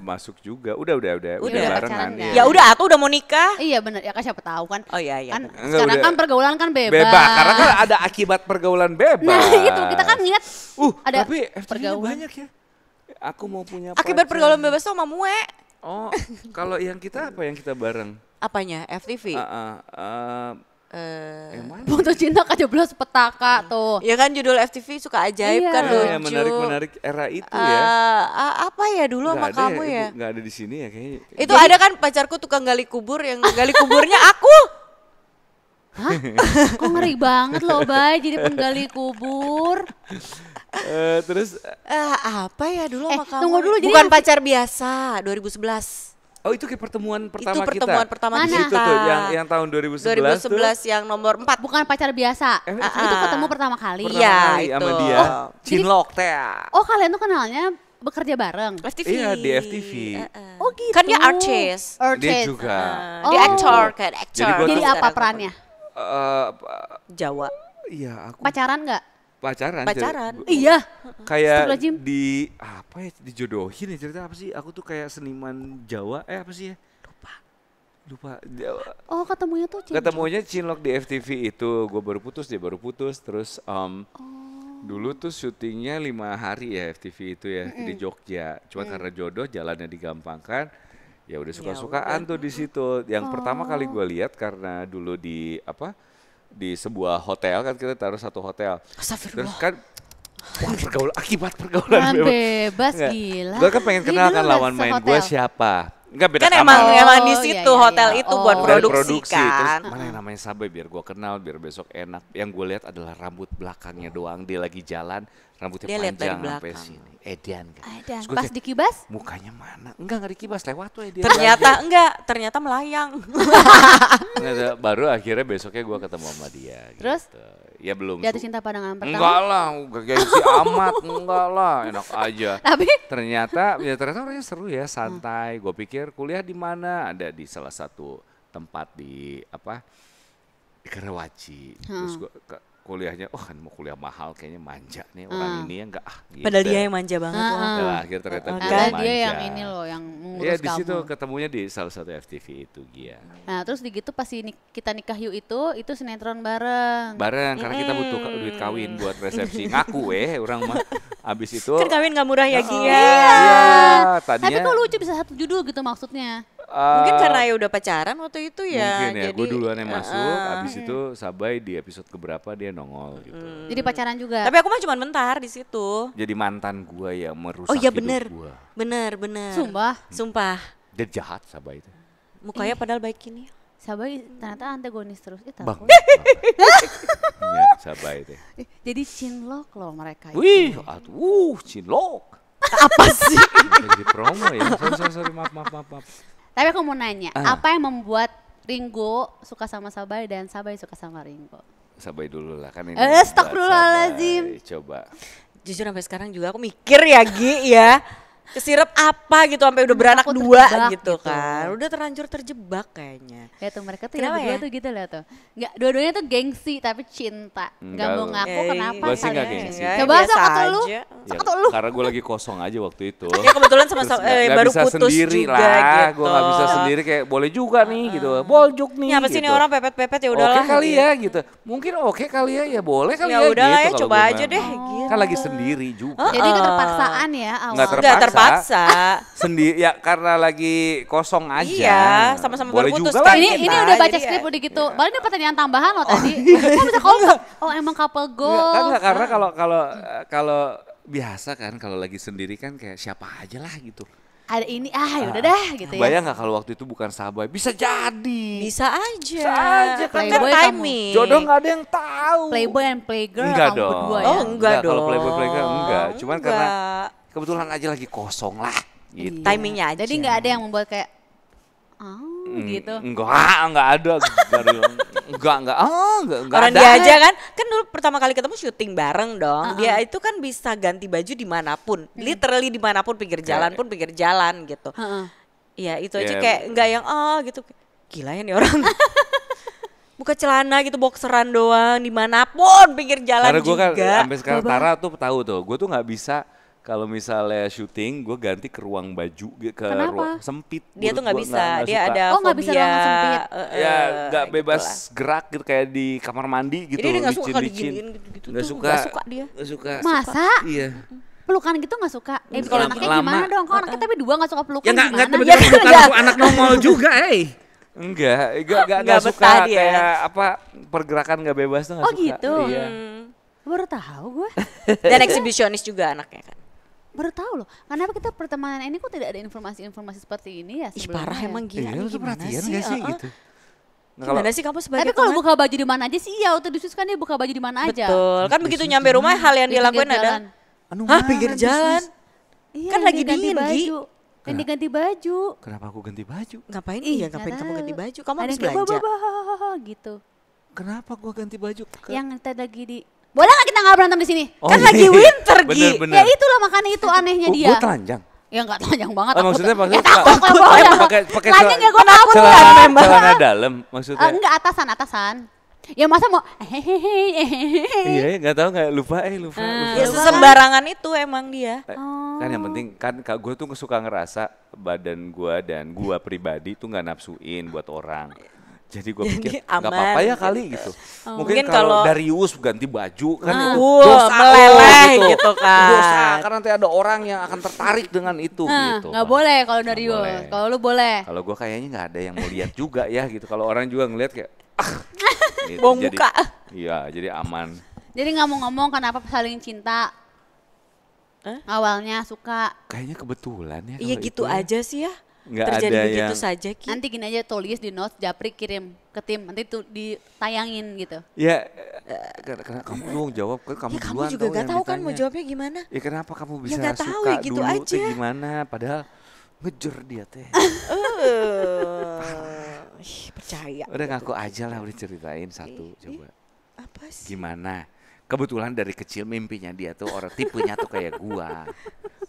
masuk juga. Udah Udah barengan. pacaran kan? Ya udah aku udah mau nikah. Iya bener, ya kan siapa tahu kan. Oh iya iya. Kan bener. Enggak, sekarang udah. kan pergaulan kan bebas. Bebas, karena kan ada akibat pergaulan bebas. Nah itu, kita kan ngeliat ada tapi FTV pergaulan. banyak ya. Aku mau punya Akibat pacar. pergaulan bebas tuh sama Mue. Oh, kalau yang kita apa yang kita bareng? Apanya? FTV. Yang mana? Foto cinta kejeblos petaka tuh. Ya kan judul FTV suka ajaib Iya. kan Oh, lucu. yang menarik-menarik era itu ya. Apa ya dulu sama Nggak ada kamu ya? Nggak ada di sini ya kayaknya. Itu ada kan pacarku tukang gali kubur, yang gali kuburnya aku. Hah? Kok ngeri banget loh Bay jadi penggali kubur. Terus Apa ya dulu sama kamu? tunggu dulu, jadi Bukan yang- pacar biasa 2011. oh itu kayak pertemuan pertama Itu pertemuan kita. pertama Mana? Di situ kita. tuh yang tahun 2011 tuh. 2011 yang nomor 4. Bukan pacar biasa. Itu ketemu pertama kali. Pertama Iya, kali sama itu. dia. Cinlok teh. Oh kalian tuh kenalnya bekerja bareng. FTV. Iya, di FTV. Oh gitu. Kan dia artist. Dia Artist. juga. Dia Oh. aktor, kayak aktor. Jadi gua Jadi tuh- apa perannya? Jawa. Oh. Iya, aku Pacaran nggak? pacaran. Pacaran. Iya. Kayak Astagfirullahaladzim. di apa ya dijodohin ya cerita apa sih? Aku tuh kayak seniman Jawa apa sih ya? Lupa. Oh ketemunya tuh cinta. Ketemunya Cinlok di FTV itu, gue baru putus dia baru putus terus Dulu tuh syutingnya 5 hari ya FTV itu ya di Jogja. Cuma karena jodoh jalannya digampangkan, ya udah suka-sukaan tuh di situ. Yang pertama kali gue lihat karena dulu di di sebuah hotel kan kita taruh satu hotel. Astagfirullah. Terus kan akibat pergaulan Bebas Nggak. gila. Gue kan pengen Jadi kenal dulu kan udah lawan main sehotel. gue siapa. Enggak beda Kan kamar. emang di Oh, situ iya, hotel iya. itu Oh. buat Dari produksi kan. Terus mana yang namanya Sabai biar gue kenal biar besok enak. Yang gue lihat adalah rambut belakangnya doang. Dia lagi jalan rambutnya Dia lihat dari panjang sampai belakang. sini. Edian kan. Ada. Terus gua Pas kayak, dikibas, mukanya mana? Enggak dikibas lewat tuh Edian. Ternyata melayang. Baru akhirnya besoknya gue ketemu sama dia. Terus? Gitu. Ya belum. jatuh cinta pandangan pertama. Enggak lah, enggak gengsi amat, enggak lah, enak aja. Tapi Ternyata orangnya seru ya, santai. Gue pikir kuliah di mana? Ada di salah satu tempat di di Karawaci. Terus gue kuliahnya, kan mau kuliah mahal kayaknya manja nih orang ini ya enggak gitu. Padahal dia yang manja banget loh. Nah, akhirnya ternyata Oh, gue ada manja. dia yang ini loh, yang mengurus Iya di kamu. situ ketemunya di salah satu FTV itu Gia. Nah terus di gitu pas kita nikah yuk itu sinetron bareng. Bareng karena kita butuh duit kawin buat resepsi. Ngaku orang mah. Abis itu Kan kawin gak murah ya Gia. Iya, Tapi tadinya kok lucu bisa satu judul gitu maksudnya. Mungkin karena ya udah pacaran waktu itu ya. mungkin ya, gue jadi- duluan yang masuk, abis itu Sabai di episode keberapa dia nongol gitu. Jadi pacaran juga. Tapi aku mah cuma bentar di situ. Jadi mantan gue yang merusak Oh iya hidup bener. gue. Bener. Sumpah. Dia jahat Sabai itu. Mukanya padahal baik ini. Sabai ternyata antagonis terus. Bang. Takut. Ya, Sabai itu. Jadi cinlok loh mereka. Wih, cinlok. Apa sih? Jadi promo ya. Sorry, maaf. Tapi aku mau nanya, apa yang membuat Ringo suka sama Sabai dan Sabai suka sama Ringo? Sabai dulu lah kan ini. Astagfirullahaladzim. buat Sabai. Coba. Jujur sampai sekarang juga aku mikir ya Gi ya. Kesirep apa gitu sampai udah beranak Takut dua terjebak gitu gitu. kan. Udah terlanjur terjebak kayaknya. Ya tuh mereka tuh Kenapa yang berdua ya? tuh gitu lah tuh. Nggak, dua-duanya tuh gengsi tapi cinta. Nggak Enggak mau loh. ngaku kenapa Gua sih nggak kalian. gengsi. Coba biasa sok atau lu. aja. Ya, Sok atau lu. karena gue lagi kosong aja waktu itu. Ya kebetulan sama Terus nggak baru bisa putus sendiri juga lah, gitu. gue nggak bisa sendiri kayak boleh juga nih gitu, boljuk nih. Ini apa sih gitu. nih orang pepet-pepet ya udahlah. Oke kali gitu. ya gitu, mungkin oke kali ya boleh kali Ya ya. udahlah gitu ya, kalau coba gua aja mah. deh, gitu. Kan lagi sendiri juga. Jadi keterpaksaan ya awal. Nggak Enggak terpaksa. Sendiri ya karena lagi kosong aja. Iya, sama-sama boleh baru putus juga kan. lah. Ini Kita, udah baca jadi skrip ya. udah gitu. Paling ada pertanyaan tambahan loh tadi. Kok bisa kompak? Oh emang couple Kan goals. nggak, karena kalau biasa kan kalau lagi sendiri kan kayak siapa aja lah gitu. Ada ini yaudah dah gitu ya. Bayang nggak kalau waktu itu bukan Sabai? Bisa jadi. Bisa aja. Bisa aja, kan Kan Playboy kamu. timing. Jodoh nggak ada yang tahu. Playboy and playgirl Enggak kamu dong. berdua ya. Oh enggak dong. Kalau Playboy enggak. Cuman karena Enggak. kebetulan aja lagi kosong lah. Gitu. Iya. Timingnya aja. Jadi nggak ada yang membuat kayak gitu. Enggak ada. Enggak. Orang ada. dia aja kan dulu pertama kali ketemu syuting bareng dong. Dia itu kan bisa ganti baju dimanapun, literally dimanapun, pinggir jalan pun pinggir jalan gitu. Heeh. Iya itu aja Ya. kayak nggak yang gitu. Gila ya nih orang. Buka celana gitu boxeran doang dimanapun pinggir jalan Karena gue kan juga. sampai sekarang Tara tuh tahu tuh. Gue tuh nggak bisa kalau misalnya syuting gue ganti ke ruang baju ke Kenapa? ruang sempit. Dia tuh Menurut nggak gua bisa, dia suka. ada Oh, nggak bisa fobia. ruangan sempit. Ya nggak bebas gitulah. gerak gitu kayak di kamar mandi gitu. Jadi dia nggak suka kalau licin-licin. diginiin gitu-gitu Nggak tuh, suka. nggak suka dia. Nggak suka. Masa? Iya. Pelukan gitu nggak suka? Kalau Anaknya lama- gimana dong? Kok anaknya tapi dua nggak suka pelukan Ya nggak gimana? tiba-tiba bukan langsung anak nongol juga, Enggak Nggak suka betah dia. kayak pergerakan nggak bebas tuh nggak Oh, suka. gitu? Iya. Baru tahu gue. Dan eksibisionis juga anaknya kan. Baru tahu loh. Kenapa kita pertemanan ini kok tidak ada informasi-informasi seperti ini ya Ih sebelumnya parah ya? emang gila Iya, nih lu gimana perhatian sih? nggak sih Heeh. gitu? Nah, kalau- Gimana sih kamu sebagai Tapi kalau teman? buka baju di mana aja sih iya, waktu diskusi kan dia buka baju di mana aja. Betul, kan begitu nyampe rumah hal yang Di dia lakuin pinggir ada jalan. Anu hah mana pinggir bisnis? jalan. Iya, Kan yang lagi dia ganti dingin, Gi. baju. Yang diganti baju. Kenapa aku ganti baju? Ngapain Ih, iya ngapain nggak kamu tahu. ganti baju? Kamu Ada habis yang kayak belanja. bah, gitu. Kenapa gua ganti baju? Yang tadi lagi di boleh nggak kita nggak berantem di sini? Kan lagi winter, Gi. Bener. Ya itulah makanya itu anehnya dia. Gua telanjang. Ya nggak telanjang banget. Oh, maksudnya ya takut pakai- kalau ya. pakai Telanjang ya gue takut celana, kan memang. celana dalam maksudnya. Enggak atasan. Ya masa mau Iya, nggak tahu nggak lupa. Ya sembarangan itu emang dia. Kan yang penting kan gue tuh suka ngerasa badan gue dan gue pribadi tuh nggak nafsuin buat orang. Jadi gue pikir aman nggak apa-apa ya gitu. kali gitu. Mungkin Mungkin kalau kalau- Darius ganti baju kan itu meleleh gitu kan. Dosa karena nanti ada orang yang akan tertarik dengan itu gitu. Nggak boleh kalau dari Nggak Yul. boleh. Kalau lu boleh. Kalau gue kayaknya nggak ada yang mau lihat juga ya gitu. Kalau orang juga ngeliat kayak gitu. Buang Jadi- muka. Iya, jadi aman. Jadi nggak mau ngomong kenapa saling cinta. Awalnya suka. Kayaknya kebetulan ya. Iya kalau gitu itu ya. aja sih ya. Nggak Terjadi ada begitu yang- saja Ki. Nanti gini aja tulis di notes, Japri kirim ke tim. Nanti tuh ditayangin gitu. Ya, karena kamu dong jawab kan kamu Ya kamu duluan juga gak yang tahu kan mau ditanya. jawabnya gimana. Ya kenapa kamu bisa nggak tahu suka ya, gitu dulu aja. teh gimana? Padahal ngejer dia teh. Percaya. Udah ngaku aja lah, udah ceritain satu coba. Apa sih? Gimana? Kebetulan dari kecil mimpinya dia tuh orang tipenya tuh kayak gua.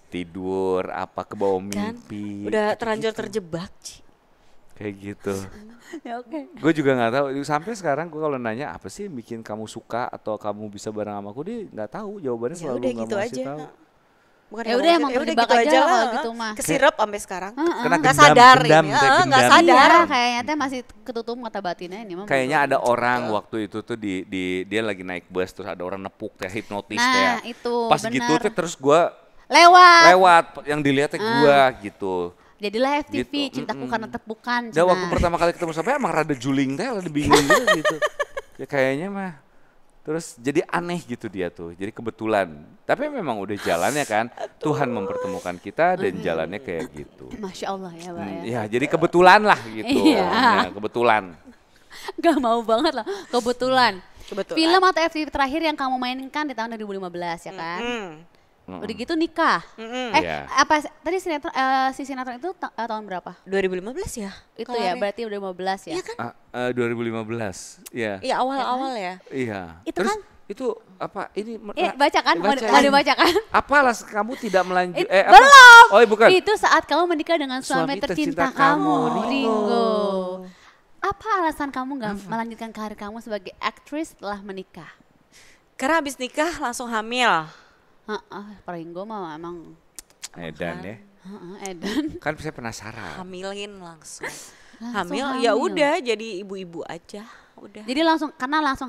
Tidur apa ke bawah Kan mimpi. udah gitu-gitu. terlanjur terjebak Ci. Kayak gitu. Ya oke. Gue juga nggak tahu. Sampai sekarang gue kalau nanya apa sih yang bikin kamu suka atau kamu bisa bareng sama aku, dia nggak tahu jawabannya. Ya Selalu udah nggak gitu mau kasih aja. tahu. Bukan Ya nggak udah, mau emang kasih- terjebak gitu aja lah kalau lah. gitu mah. Kesirep sampai sekarang. Kena Nggak gendam, sadar gendam, ini. teh, Nggak gendam. sadar. Iya, kayaknya teh masih ketutup mata batinnya ini mah. Kayaknya belum. ada orang waktu itu tuh dia lagi naik bus terus ada orang nepuk teh hipnotis Nah, teh. itu, Pas gitu benar. teh terus gua lewat. yang dilihatnya gua gitu. Jadilah FTV, Gitu, cintaku mm-mm. karena tepukan. Dan waktu pertama kali ketemu sampai emang rada juling teh, rada bingung gitu. Ya kayaknya mah. Terus jadi aneh gitu dia tuh. Jadi kebetulan. Tapi memang udah jalannya kan. Tuhan mempertemukan kita dan jalannya kayak gitu. Masya Allah ya Mbak ya. Ya jadi kebetulan lah gitu. Iya. Ya, kebetulan. Gak mau banget lah, kebetulan. Kebetulan. Film atau FTV terakhir yang kamu mainkan di tahun 2015 ya kan? Udah gitu nikah. Iya. Apa tadi si sinetron itu tahun berapa? 2015 ya? Itu ya, berarti udah 15 ya. Iya kan? 2015. Iya. Iya awal-awal ya. Iya. Itu Terus kan- itu apa ini Baca kan? Mau baca. dibacakan? Apalah kamu tidak melanjut apa? Belum. Oh, bukan. Itu saat kamu menikah dengan suami Suami tercinta tercinta kamu, kamu, Ringo. Apa alasan kamu nggak melanjutkan karir kamu sebagai aktris setelah menikah? Karena habis nikah langsung hamil. Ringo mah emang Edan ya. Edan. Kan saya penasaran. Hamilin langsung. Langsung Hamil hamil. ya udah jadi ibu-ibu aja. Udah. Jadi langsung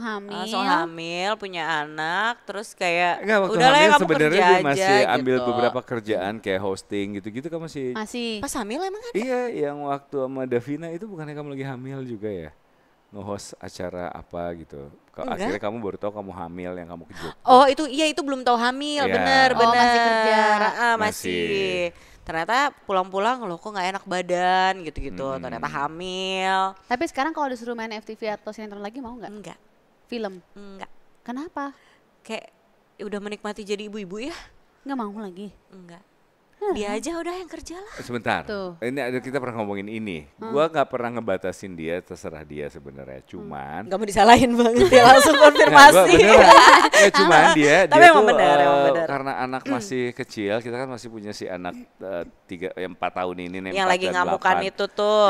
hamil. Langsung hamil, punya anak, terus kayak Enggak, waktu udahlah ya hamil kamu sebenarnya kerja dia aja masih ambil gitu. beberapa kerjaan kayak hosting gitu-gitu kan masih. Masih. Pas hamil emang ada? Iya, yang waktu sama Davina itu bukannya kamu lagi hamil juga ya? Nge-host acara apa gitu. Enggak. Akhirnya kamu baru tahu kamu hamil yang kamu kejut. Oh itu iya itu belum tahu hamil, Iya. bener Oh, bener. masih kerja. Ah, masih. Masih. Ternyata pulang-pulang loh kok nggak enak badan gitu-gitu. Ternyata hamil. Tapi sekarang kalau disuruh main FTV atau sinetron lagi mau nggak? Enggak, Film. enggak. Kenapa? Kayak udah menikmati jadi ibu-ibu ya? Nggak mau lagi. Enggak. Dia aja udah yang kerja lah. Sebentar, Tuh. ini ada kita pernah ngomongin ini. Gua nggak pernah ngebatasin dia, terserah dia sebenarnya. Cuman, Enggak mau disalahin banget ya langsung Nah, gua konfirmasi. beneran. Ya, cuman dia Tapi emang tuh, benar, emang benar. karena anak masih kecil, kita kan masih punya si anak 4 tahun ini nih, Yang 4 lagi dan ngamukan 8. itu tuh.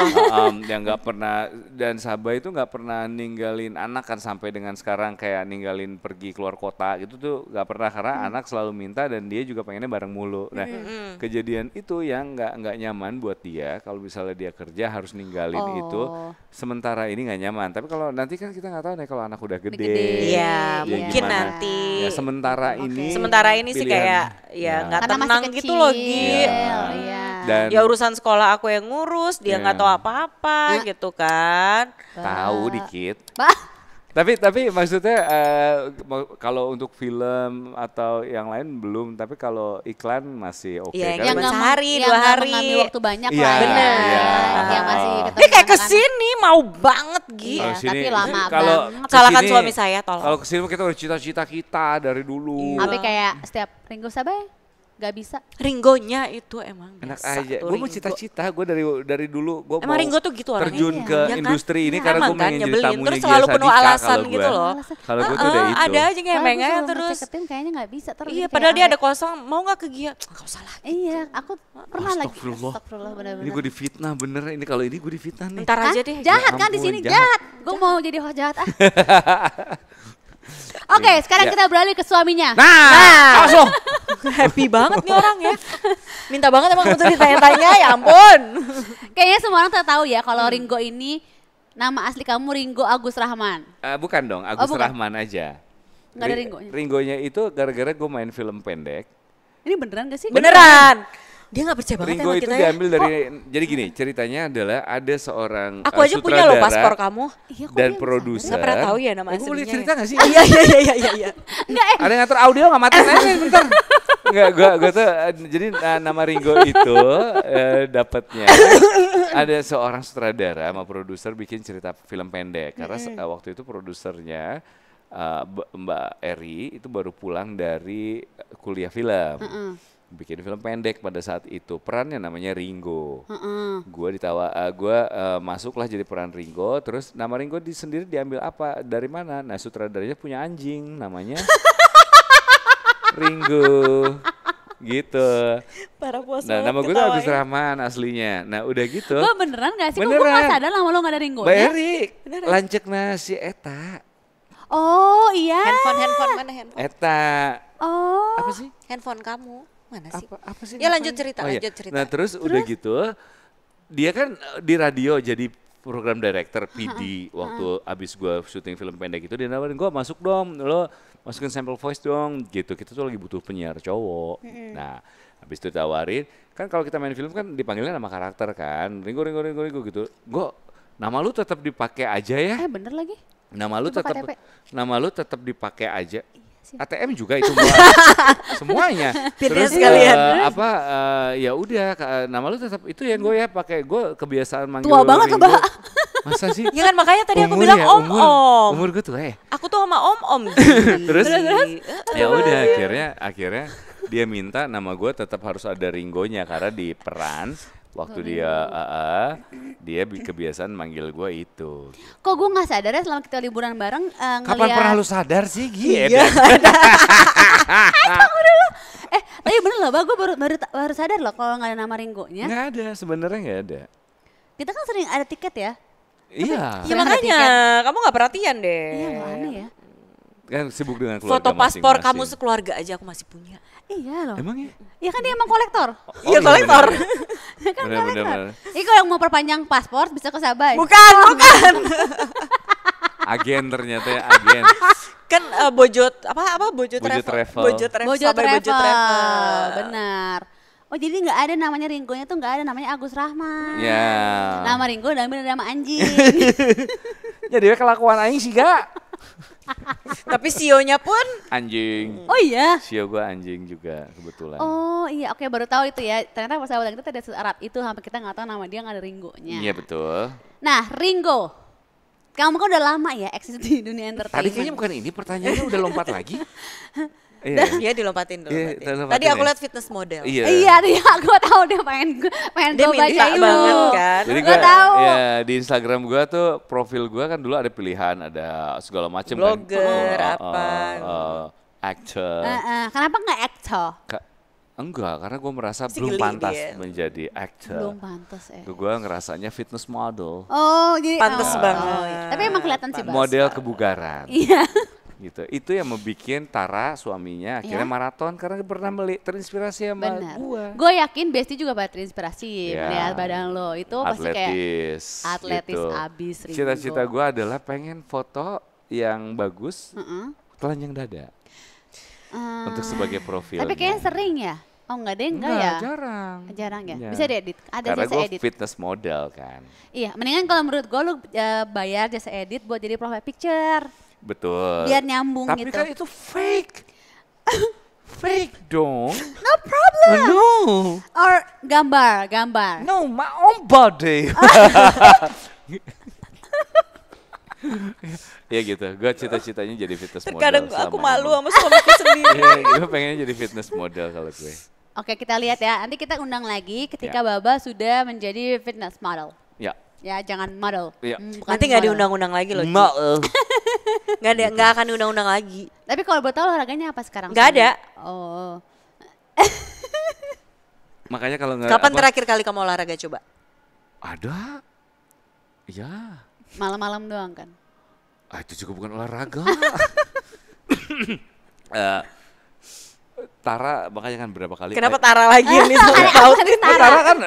Yang nggak pernah, dan Sabah itu nggak pernah ninggalin anak kan sampai dengan sekarang kayak ninggalin pergi keluar kota gitu tuh nggak pernah, karena anak selalu minta dan dia juga pengennya bareng mulu. Nah kejadian itu yang nggak nyaman buat dia kalau misalnya dia kerja harus ninggalin itu, sementara ini nggak nyaman. Tapi kalau nanti kan kita nggak tahu nih kalau anak udah gede. gede. Iya, ya mungkin gimana. nanti. Ya sementara ini sih pilihan. kayak ya nggak Karena masih tenang kecil. gitu loh Gi. Iya. Dan Ya urusan sekolah aku yang ngurus, dia nggak Iya. tahu apa-apa gitu kan. tahu dikit. Bah, Tapi maksudnya kalau untuk film atau yang lain belum, tapi kalau iklan masih oke. Iya, Karena yang masih- nggak sehari, yang 2 nggak hari. mengambil waktu banyak Iya, lah. Bener. iya. Yang masih ketemu Dia kayak anak-anak. kesini mau banget Gi. Iya, Kalau sini- tapi lama kalau banget. Salahkan kesini- suami saya tolong. Kalau kesini kita udah cita-cita kita dari dulu. Tapi kayak setiap Ringo Sabay gak bisa. Ringgonya itu emang Enak biasa aja. tuh Gue mau Ringgo. cita-cita, gue dari dulu gue Emang mau Ringo tuh gitu orangnya. terjun Iya. ke Ya kan? industri ini Iya, karena gue emang kan, pengen jadi nyebelin. tamunya Terus Gia selalu penuh Sadika alasan kalau gitu gua. loh. Kalau gue tuh udah itu. Ada aja yang Kalau emeng gue aja suruh terus. ngecek ke tim kayaknya gak bisa terus. Iya, jadi padahal kayak dia aneh. ada kosong, mau nggak ke Gia? Nggak usah lah. Iya, aku pernah lagi. Astagfirullah. Astagfirullah bener-bener. Ini gue difitnah bener. Ini kalau ini gue difitnah nih. Ntar Hah? aja deh. Jahat Ya kan di ampun, sini, jahat. jahat. Gue mau jadi host jahat ah. Oke, sekarang Ya. kita beralih ke suaminya. Nah, langsung. Happy banget nih orang ya. Minta banget emang untuk ditanya-tanya, ya ampun. Kayaknya semua orang tahu ya kalau Ringo ini Nama asli kamu Ringo Agus Rahman. Bukan dong, Agus bukan. Rahman aja. Nggak ada Ringonya. Ringonya itu gara-gara gue main film pendek. Ini beneran gak sih? Beneran. Dia nggak percaya banget Ringo sama itu kita ya. diambil dari, jadi gini ceritanya adalah ada seorang Aku aja punya loh sutradara paspor kamu. Iya, kok dan dia produser. Nggak pernah tahu ya nama Gue boleh aslinya cerita ya? nggak sih? Iya. Enggak, Ada yang ngatur audio nggak mati aja bentar. Enggak, gue tuh jadi nama Ringo itu dapatnya ada seorang sutradara sama produser bikin cerita film pendek karena waktu itu produsernya Mbak Eri itu baru pulang dari kuliah film. Bikin film pendek pada saat itu, perannya namanya Ringo. Gue masuklah jadi peran Ringo, terus nama Ringo sendiri diambil apa? Dari mana? Nah sutradaranya punya anjing namanya Ringo. Gitu. Para puas Nah nama gue tuh Agus Rahman aslinya. Nah udah gitu. Gue beneran gak sih? Kok gue Beneran. gak sadar lama lo gak ada Ringgonya? Mbak Eri, lancekna si Eta. Oh iya. Handphone mana handphone? Eta. Oh. Apa sih? Handphone kamu mana sih? Apa sih? Ya namanya? lanjut cerita, Oh, iya. lanjut cerita. Nah terus udah gitu, dia kan di radio jadi program director PD waktu abis gue syuting film pendek itu dia nawarin gue masuk dong, lo masukin sample voice dong, gitu. Kita tuh lagi butuh penyiar cowok. Nah habis itu tawarin, kan kalau kita main film kan dipanggilnya nama karakter kan, Ringo gitu. Gue nama lu tetap dipakai aja ya. Bener lagi. Nama lu Coba tetap KTP. nama lu tetap dipakai aja. ATM juga itu semuanya. Fitness Terus sekalian. ya udah nama lu tetap itu ya gue ya pakai gue kebiasaan manggil Tua banget Ringo. Mbak. Masa sih? Ya kan makanya tadi aku Umur bilang ya, om-om. Umur gue tuh Aku tuh sama om-om. Terus ya udah akhirnya dia minta nama gue tetap harus ada Ringonya karena di peran waktu dia kebiasaan manggil gue itu. Kok gue gak sadar ya selama kita liburan bareng Kapan pernah lu sadar sih? Gitu. Tapi bener loh Mbak, gue baru sadar loh kalau gak ada nama Ringgonya. Nggak ada, sebenarnya nggak ada. Kita kan sering ada tiket ya. Iya. Ya makanya kamu gak perhatian deh. Iya loh aneh ya. Kan sibuk dengan keluarga Foto paspor masing-masing. kamu sekeluarga aja aku masih punya. Iya loh. Emang ya? Iya kan dia emang kolektor. Iya kolektor. Dia kan kolektor. Bener. Iya kalau yang mau perpanjang paspor bisa ke Sabay. Bukan. Agen ternyata ya, agen. Kan Bojo Bojo Travel. Bojo Travel. Bojo Sampai Travel. Bojo Travel. Benar. Oh jadi nggak ada namanya Ringgonya tuh nggak ada namanya Agus Rahman. Ya. Nama Ringgo diambil dari nama anjing. Jadi kelakuan aing sih gak? Tapi sionya pun Anjing. Oh iya. Sio gue anjing juga kebetulan. Oh iya, oke baru tahu itu ya. Ternyata persahabatan kita tidak Arab itu sampai kita nggak tahu nama dia nggak ada Ringgonya. Iya betul. Nah Ringo, kamu kan udah lama ya eksis di dunia entertainment. Tadi kayaknya bukan ini pertanyaannya udah lompat lagi. Iya dilompatin dulu. Iya, dilompatin Tadi aku ya. lihat fitness model. Iya. Iya, gue tahu dia pengen Dia gue baca minta dulu. banget kan. Jadi Gua tahu. ya di Instagram gue tuh profil gue kan dulu ada pilihan, ada segala macam kan. Blogger, apa. Actor. Kenapa nggak actor? Enggak, karena gue merasa Si belum geli pantas dia. menjadi actor. Belum pantas ya. Gue ngerasanya fitness model. Oh jadi Pantes oh, banget. iya. Tapi emang kelihatan sih Bas. Model kebugaran. Iya. Gitu. Itu yang membuat Tara suaminya akhirnya Ya. maraton karena pernah terinspirasi sama Benar. gue. Gue yakin Besti juga pada terinspirasi Ya. melihat badan lo. Itu pasti kayak atletis gitu. abis Ringo. Cita-cita gue adalah pengen foto yang bagus telanjang dada untuk sebagai profilnya. Tapi kayaknya sering ya. Oh enggak deh, enggak ya? Jarang. Jarang ya? Ya. Bisa diedit? Ada Karena jasa gue edit? fitness model kan. Iya, mendingan kalau menurut gue lu bayar jasa edit buat jadi profile picture. Betul. Biar nyambung Tapi gitu. kan itu fake. Fake dong. No problem. No. Or gambar. No, my own body. Ya gitu, gue cita-citanya jadi fitness model. Terkadang aku selama malu ini. sama suamiku sendiri. Iya, gue pengennya jadi fitness model kalau gue. Oke, kita lihat ya. Nanti kita undang lagi ketika Ya. Baba sudah menjadi fitness model. Ya. Ya, jangan model. Iya. Bukan Nanti nggak model. diundang-undang lagi loh. Ci. Nggak akan diundang-undang lagi. Tapi kalau boleh tahu olahraganya apa sekarang? Nggak ada. Oh. Makanya kalau nggak Kapan apa- terakhir kali kamu olahraga coba? Ada. Ya. Malam-malam doang kan? Itu juga bukan olahraga. Tara makanya kan berapa kali. Kenapa Tara lagi yang disebut pautin? Tara kan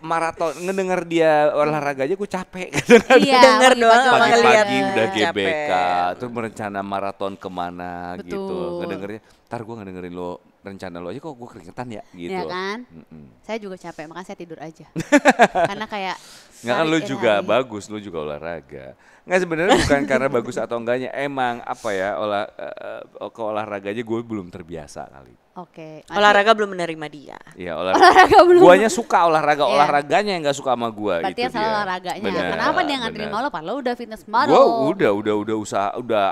maraton ngedenger dia olahraga aja gue capek. Iya, Denger doang sama ngeliat. Pagi-pagi udah Capek. GBK, terus merencana maraton kemana Betul. gitu. Ngedengernya, ntar gue ngedengerin lo rencana lo aja kok gue keringetan ya gitu. Iya kan? Mm-mm. Saya juga capek, makanya saya tidur aja. Karena kayak Nggak kan lu hari juga hari. bagus, lu juga olahraga. Nggak sebenarnya bukan karena bagus atau enggaknya, emang apa ya ke olahraganya gue belum terbiasa kali. Oke. Olahraga belum menerima dia. Iya Olahraga belum. Guanya suka olahraga, Iya. olahraganya yang nggak suka sama gua. Berarti itu yang salah dia. olahraganya. Bener, Kenapa dia nggak terima bener. lo? Padahal udah fitness model. Gua udah usaha, udah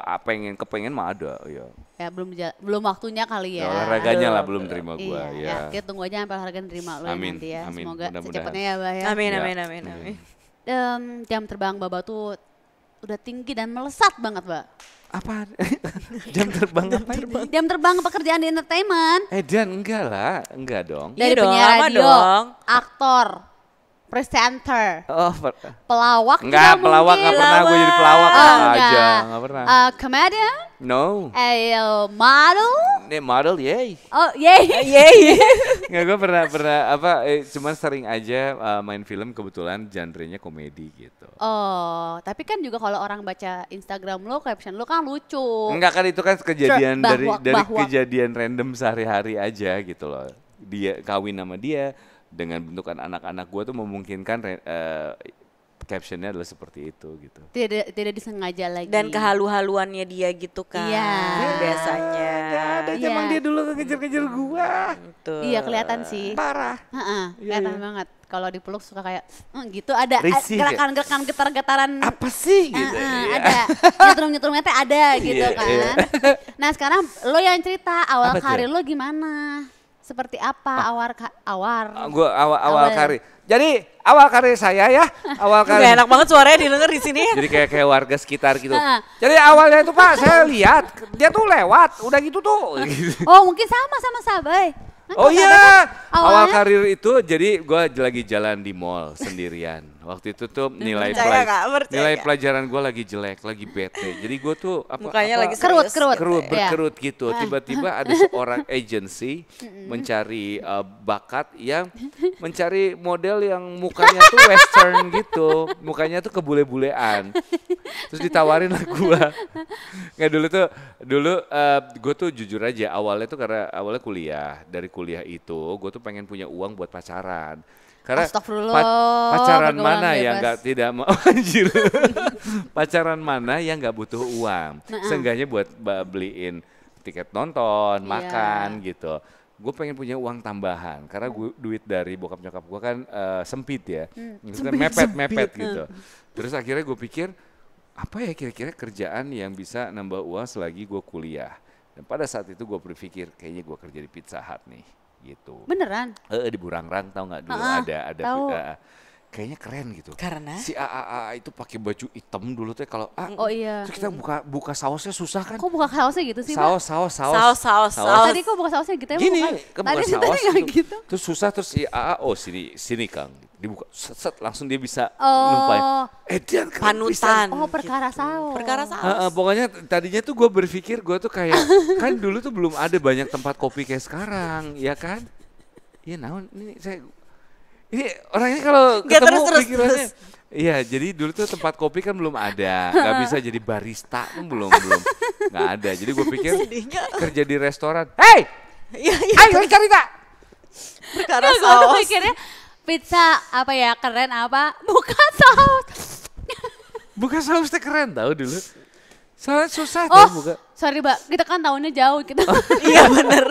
kepengen mah ada. Ya. Ya belum waktunya kali ya. Ya, olahraganya Aduh. lah belum terima gua. Iya, Ya. kita tunggu aja sampai olahraga nerima lo ya Amin, nanti ya. amin. Semoga Mudah-mudahan. secepatnya ya, Bah ya. Amin, Ya. amin, amin, amin. Jam terbang Baba tuh udah tinggi dan melesat banget, Mbak. Apa? Jam terbang apa ini? Jam terbang pekerjaan di entertainment. Dan enggak lah, enggak dong. Iya Dari dong, penyiar lama radio, dong. aktor, presenter, Oh, pelawak enggak, juga pelawak mungkin. enggak pernah gue jadi pelawak Oh, aja, enggak. enggak pernah. Comedian, No. model. Ini model, yay. Oh, yay. Yeay. Nggak, gue pernah cuman sering aja main film, kebetulan genrenya komedi gitu. Oh, tapi kan juga kalau orang baca Instagram lo, caption lo kan lucu. Enggak kan, itu kan kejadian Sure, dari bahwa- kejadian random sehari-hari aja gitu loh. Dia kawin sama dia dengan bentukan anak-anak gua tuh memungkinkan captionnya adalah seperti itu gitu. Tidak disengaja lagi. Dan kehalu-haluannya dia gitu kan. Iya. Biasanya. Iya. Emang dia dulu ngejar-ngejar gua. Tuh. Iya kelihatan sih. Parah. Heeh, Iya, kelihatan iya. banget. Kalau dipeluk suka kayak gitu ada Risih, gerakan-gerakan getar-getaran. Apa sih gitu. Ada nyetrum-nyetrumnya teh ada gitu Iya, kan. iya. Nah sekarang lo yang cerita awal Apa tuh? karir lo gimana? Seperti apa Gua awal Awal. karir. Jadi awal karir saya ya, awal Gak karir. enak banget suaranya didengar di sini ya. Jadi kayak warga sekitar gitu. Heeh. Jadi awalnya itu Pak, saya lihat dia tuh lewat, udah gitu tuh. Gitu. Oh mungkin sama Sabai. Kan Oh kalau Sabai iya, kan awal awalnya- karir itu jadi gue lagi jalan di mall sendirian. Waktu itu tuh nilai Percaya nggak? Percaya nilai nggak? pelajaran gue lagi jelek, lagi bete. Jadi gue tuh Mukanya lagi Kerut, serius. kerut. kerut Iya. berkerut gitu. Tiba-tiba ada seorang agency mencari bakat yang mencari model yang mukanya tuh western gitu, mukanya tuh kebule-bulean. Terus ditawarin lah gue. Nggak dulu gue tuh jujur aja awalnya tuh karena awalnya kuliah. Dari kuliah itu gue tuh pengen punya uang buat pacaran. Karena Astagfirullah, pacaran pergaulan mana yang bebas. nggak tidak mau anjir. Pacaran mana yang nggak butuh uang. Seenggaknya buat beliin tiket nonton, Iya. makan gitu. Gue pengen punya uang tambahan karena duit dari bokap nyokap gue kan sempit ya. Maksudnya mepet gitu. Terus akhirnya gue pikir apa ya kira-kira kerjaan yang bisa nambah uang selagi gue kuliah. Dan pada saat itu gue berpikir kayaknya gue kerja di Pizza Hut nih gitu. Beneran? Di Burangrang tahu nggak dulu Ah, ada tahu. kayaknya keren gitu. Karena? Si AAA itu pakai baju hitam dulu tuh kalau Oh iya. terus kita buka sausnya susah kan? Kok buka kaosnya gitu sih, Mbak? Saus. Tadi kok buka saosnya gitu ya? Gini, Bukan. kan buka Tadi saus nggak gitu. Terus susah terus si AA, oh sini Kang. Dibuka set langsung dia bisa Oh. numpain. Dia keren Panutan. pisan. Oh perkara saus. Perkara saus. Pokoknya tadinya tuh gue berpikir gue tuh kayak kan dulu tuh belum ada banyak tempat kopi kayak sekarang, ya kan? Iya, naon ini orangnya kalau Nggak, ketemu terus. pikirannya. Iya, jadi dulu tuh tempat kopi kan belum ada, nggak bisa jadi barista kan belum nggak ada. Jadi gue pikir Sedihnya. kerja di restoran. Hey, Iya, ayo cari tak? perkara Gue tuh saus. mikirnya pizza apa ya keren apa? Buka saus. Buka saus teh keren tau dulu. Soalnya susah Oh, tuh buka. sorry Mbak, kita kan tahunnya jauh kita. Iya bener.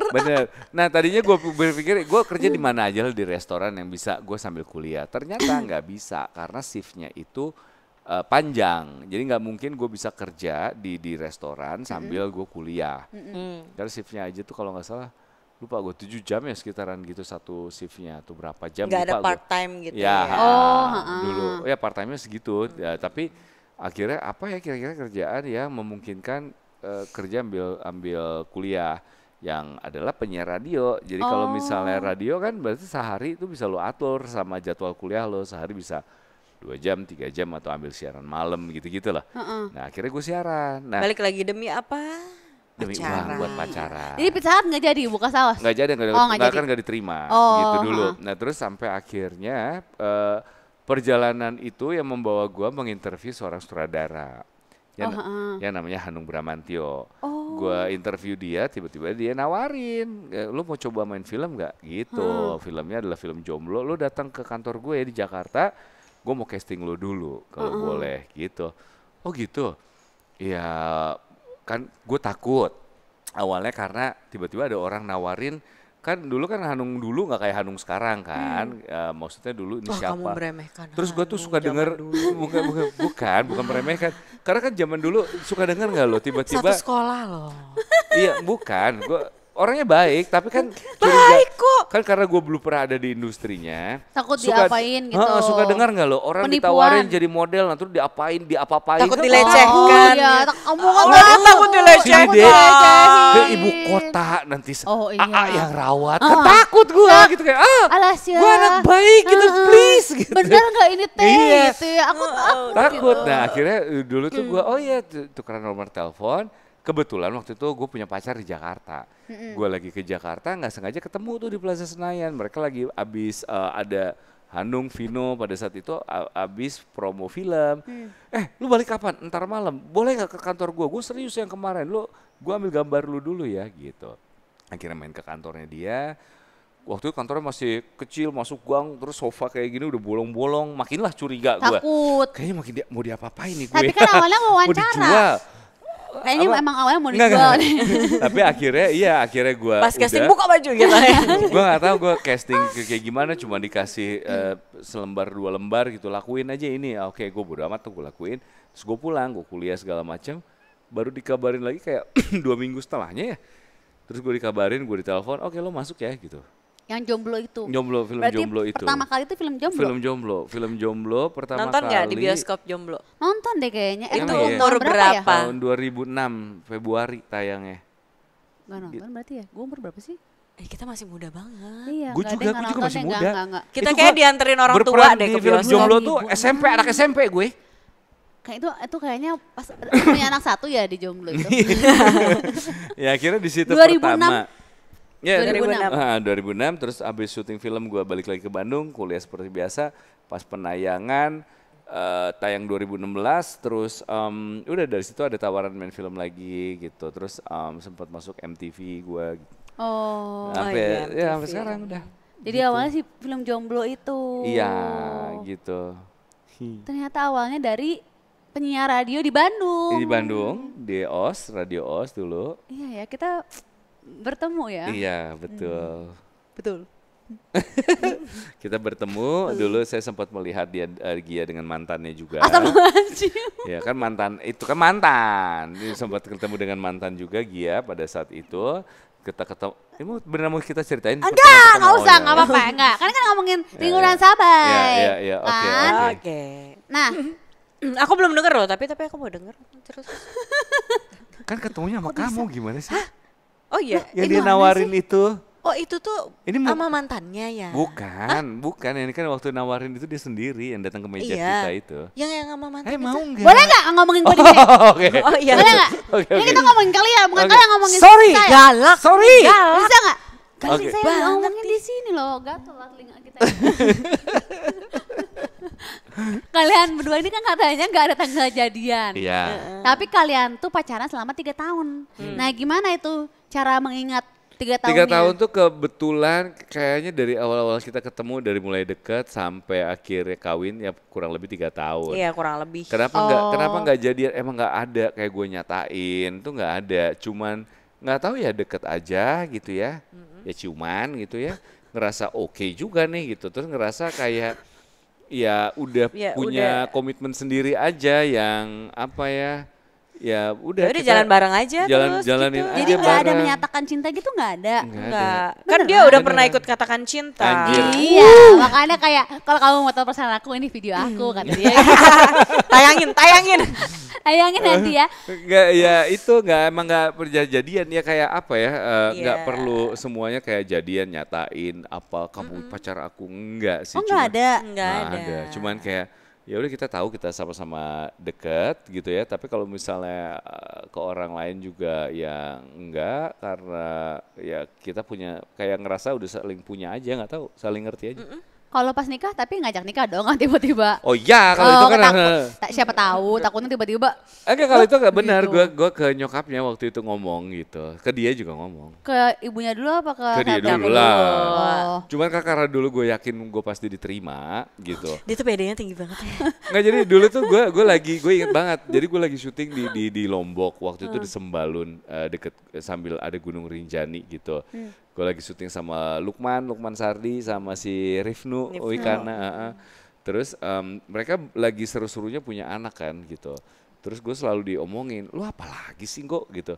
Bener. Nah tadinya gue berpikir gue kerja di mana aja lah di restoran yang bisa gue sambil kuliah. Ternyata nggak bisa karena shiftnya itu panjang. Jadi nggak mungkin gue bisa kerja di restoran sambil gue kuliah. Karena shiftnya aja tuh kalau nggak salah lupa gue 7 jam ya sekitaran gitu satu shiftnya tuh berapa jam Nggak ada lupa gua. part time gitu Ya, ya. dulu ya part time-nya segitu. Ya, tapi akhirnya apa ya kira-kira kerjaan yang memungkinkan kerja ambil kuliah yang adalah penyiar radio. Jadi kalau misalnya radio kan berarti sehari itu bisa lo atur sama jadwal kuliah lo, sehari bisa 2 jam, 3 jam atau ambil siaran malam gitu-gitu lah. Nah akhirnya gue siaran. Nah Balik lagi demi apa? demi uang buat pacaran. Jadi Pizza Hut nggak jadi buka saus? Nggak jadi, nggak jadi. kan nggak diterima Oh, gitu dulu. Nah terus sampai akhirnya perjalanan itu yang membawa gue menginterview seorang sutradara yang namanya Hanung Bramantyo. Gue interview dia, tiba-tiba dia nawarin, lu mau coba main film nggak? Gitu. Filmnya adalah film Jomblo. Lu datang ke kantor gue di Jakarta, gue mau casting lu dulu kalau boleh gitu. Oh gitu. Ya kan gue takut awalnya karena tiba-tiba ada orang nawarin, kan dulu kan Hanung dulu nggak kayak Hanung sekarang kan. Maksudnya dulu ini siapa? Kamu meremehkan. Terus gue tuh suka denger bukan meremehkan, karena kan zaman dulu suka denger nggak lo tiba-tiba Satu sekolah loh. iya bukan, gue orangnya baik tapi kan Baik kok. kan karena gue belum pernah ada di industrinya. Takut diapain gitu. Suka dengar nggak lo orang Penipuan. ditawarin jadi model, nanti diapain, diapa-apain. Takut kan, dilecehkan. Oh iya, kamu kan takut dilecehkan. sini deh ke ibu kota nanti Oh, iya. yang rawat. Kan takut gue gitu kayak Alasya. gue anak baik gitu please gitu. Bener nggak ini teh Iya. gitu ya? Aku Takut. Nah akhirnya dulu tuh gue tukeran nomor telepon. Kebetulan waktu itu gue punya pacar di Jakarta. Gue lagi ke Jakarta nggak sengaja ketemu tuh di Plaza Senayan. Mereka lagi abis ada Hanung, Vino pada saat itu abis promo film. Lu balik kapan? Ntar malam. Boleh nggak ke kantor gue? Gue serius yang kemarin. Gue ambil gambar lu dulu ya gitu. Akhirnya main ke kantornya dia. Waktu itu kantornya masih kecil, masuk gang, terus sofa kayak gini udah bolong-bolong. Makinlah curiga gue. takut. Kayaknya makin mau diapa-apain nih gue. Tapi kan awalnya mau Mau wawancara. dijual. Kayaknya emang awalnya mau Nggak. dijual. Tapi akhirnya gue Pas casting buka baju gitu. gue nggak tahu gue casting kayak gimana, cuma dikasih selembar 2 lembar gitu, lakuin aja ini. Oke, gue bodo amat tuh, gue lakuin. Terus gue pulang, gue kuliah segala macam. Baru dikabarin lagi kayak 2 minggu setelahnya ya. Terus gue dikabarin, gue ditelepon, oke lo masuk ya gitu. Yang jomblo itu. Film Berarti Jomblo itu. pertama kali itu film jomblo. Pertama Nonton kali. nggak di bioskop Jomblo? Nonton deh kayaknya. Itu Itu umur umur berapa ya? berapa? Tahun 2006 Februari tayangnya. Gak nonton berarti ya? Gue umur berapa sih? Kita masih muda banget. Iya, Gue nggak juga, deh, nggak gue juga nonton masih deh, muda. nggak. Kita Itu kayak gua dianterin orang tua berperan deh di ke film bioskop. Jomblo tuh 2006. SMP, anak SMP gue. Kayak itu kayaknya pas punya anak satu ya di jomblo itu. Ya akhirnya di situ 2006. pertama. Ya 2006. 2006 terus abis syuting film gue balik lagi ke Bandung, kuliah seperti biasa. Pas penayangan tayang 2016 terus udah dari situ ada tawaran main film lagi gitu. Terus sempat masuk MTV gue gitu. Oh. Sampai iya, sampai MTV. sekarang udah. Jadi awalnya sih film jomblo itu. Iya gitu. Ternyata awalnya dari penyiar radio di Bandung. Di Bandung, di OS, Radio OS dulu. Iya ya, kita bertemu ya. Iya, betul. Betul. Kita bertemu dulu, saya sempat melihat Gia dengan mantannya juga. Astagfirullahaladzim. Ya kan itu kan mantan. Dia sempat ketemu dengan mantan juga Gia pada saat itu. Kita ketemu, ini benar mau kita ceritain? Enggak usah, nggak apa-apa, enggak. Karena kan ngomongin lingkungan sahabat. Iya, oke, kan? oke. Oke. Nah, Aku belum denger loh, tapi aku mau denger terus. Kan ketemunya sama kamu gimana sih? Oh iya. Yang dia nawarin itu. Oh itu tuh Ini sama mantannya ya? Bukan. Ini kan waktu nawarin itu dia sendiri yang datang ke meja kita itu. Yang sama mantan itu. Mau nggak? boleh nggak ngomongin gue di sini? Oke. Oh iya. Boleh nggak? Oke, Ini oke. kita ngomongin kalian, bukan Oke. kalian ngomongin Sorry, saya. Galak. Sorry. Bisa nggak? Kan Oke. saya Banget ngomongin di sini loh, gatel lah telinga kita. Kalian berdua ini kan katanya nggak ada tanggal jadian. Iya. Tapi kalian tuh pacaran selama 3 tahun. Nah gimana itu cara mengingat 3 tahunnya? 3 tahun tuh kebetulan kayaknya dari awal-awal kita ketemu, dari mulai dekat sampai akhirnya kawin ya kurang lebih 3 tahun. Iya kurang lebih. Kenapa nggak jadian? Emang nggak ada kayak gue nyatain tuh nggak ada. Cuman nggak tahu ya deket aja gitu ya. Ya ciuman gitu ya. Ngerasa oke juga nih gitu. Terus ngerasa kayak ya udah Ya, punya udah. komitmen sendiri aja yang apa ya. Ya udah Udah kita jalan bareng aja jalanin gitu. aja Jadi nggak ada bareng. menyatakan cinta gitu nggak ada? Nggak ada. Enggak. Kan Beneran? dia udah pernah Beneran. ikut katakan cinta. Anjir. Iya, makanya kayak kalau kamu mau tahu perasaan aku ini video aku kata dia. Tayangin. Ayangin nanti ya. Enggak ya itu emang nggak perjadian ya kayak apa ya nggak Iya. perlu semuanya kayak jadian nyatain apa kamu pacar aku enggak sih Oh nggak ada. Enggak nggak ada. cuman kayak ya udah kita tahu kita sama-sama deket gitu ya. Tapi kalau misalnya ke orang lain juga yang enggak, karena ya kita punya kayak ngerasa udah saling punya aja, nggak tahu, saling ngerti aja. Kalau pas nikah tapi ngajak nikah dong tiba-tiba. Oh iya, kalau itu kan Siapa tahu takutnya tiba-tiba. enggak, kalau itu nggak benar. Gitu. Gua ke nyokapnya waktu itu ngomong gitu. Ke dia juga ngomong. Ke ibunya dulu apa ke Ke dia kakak dulu lah. Oh. Cuman karena dulu gue yakin gue pasti diterima gitu. Dia tuh pedenya tinggi banget ya. Nggak, jadi dulu tuh gue inget banget. Jadi gue lagi syuting di Lombok waktu itu di Sembalun, deket sambil ada Gunung Rinjani gitu. Gue lagi syuting sama Lukman Sardi sama si Rifnu Wikana. Terus mereka lagi seru-serunya punya anak kan gitu. Terus gue selalu diomongin, lu apa lagi sih kok gitu.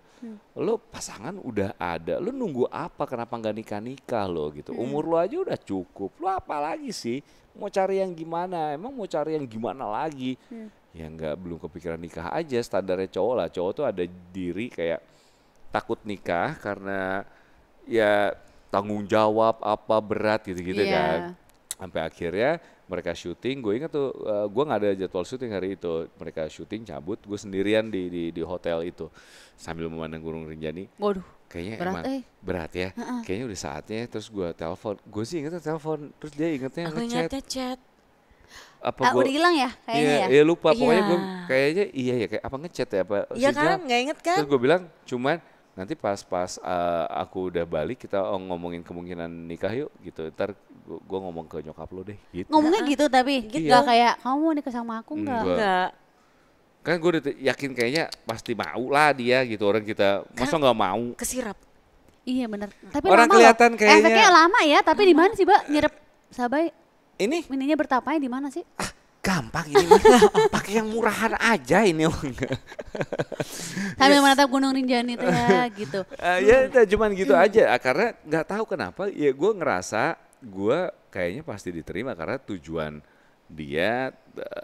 Lu pasangan udah ada, lu nunggu apa, kenapa nggak nikah-nikah lo gitu. Umur lu aja udah cukup, lu apa lagi sih? Mau cari yang gimana, emang mau cari yang gimana lagi? Ya nggak, belum kepikiran nikah aja, standarnya cowok lah. Cowok tuh ada diri kayak takut nikah karena ya tanggung jawab apa berat gitu-gitu kan. Sampai akhirnya mereka syuting, gue ingat tuh gue nggak ada jadwal syuting hari itu. Mereka syuting cabut, gue sendirian di hotel itu sambil memandang Gunung Rinjani. Waduh. Kayaknya berat, emang berat ya. Kayaknya udah saatnya. Terus gue telepon, gue sih ingetnya telepon, terus dia ingetnya Aku ingatnya chat. Apa Udah hilang ya kayaknya ya. Iya lupa, pokoknya Iya. gue kayaknya iya ya, kayak apa ngechat ya apa. Iya signal. kan, nggak inget kan? Terus gue bilang cuman nanti pas aku udah balik kita ngomongin kemungkinan nikah yuk gitu. Ntar gue ngomong ke nyokap lo deh gitu. Ngomongnya gitu tapi nggak kayak kamu mau nikah sama aku nggak? Enggak. Kan gue udah yakin kayaknya pasti mau lah dia gitu, orang kita masa nggak mau. Kesirap. Iya benar. Tapi Orang lama kelihatan loh. kayaknya- Efeknya lama ya. Tapi di mana sih Mbak nyerap Sabai? Ini Ininya bertapanya di mana sih? gampang ini mah. Pakai yang murahan aja ini. Sambil menatap Gunung Rinjani itu ya gitu. Ya cuman gitu aja, karena nggak tahu kenapa ya gue ngerasa gue kayaknya pasti diterima karena tujuan dia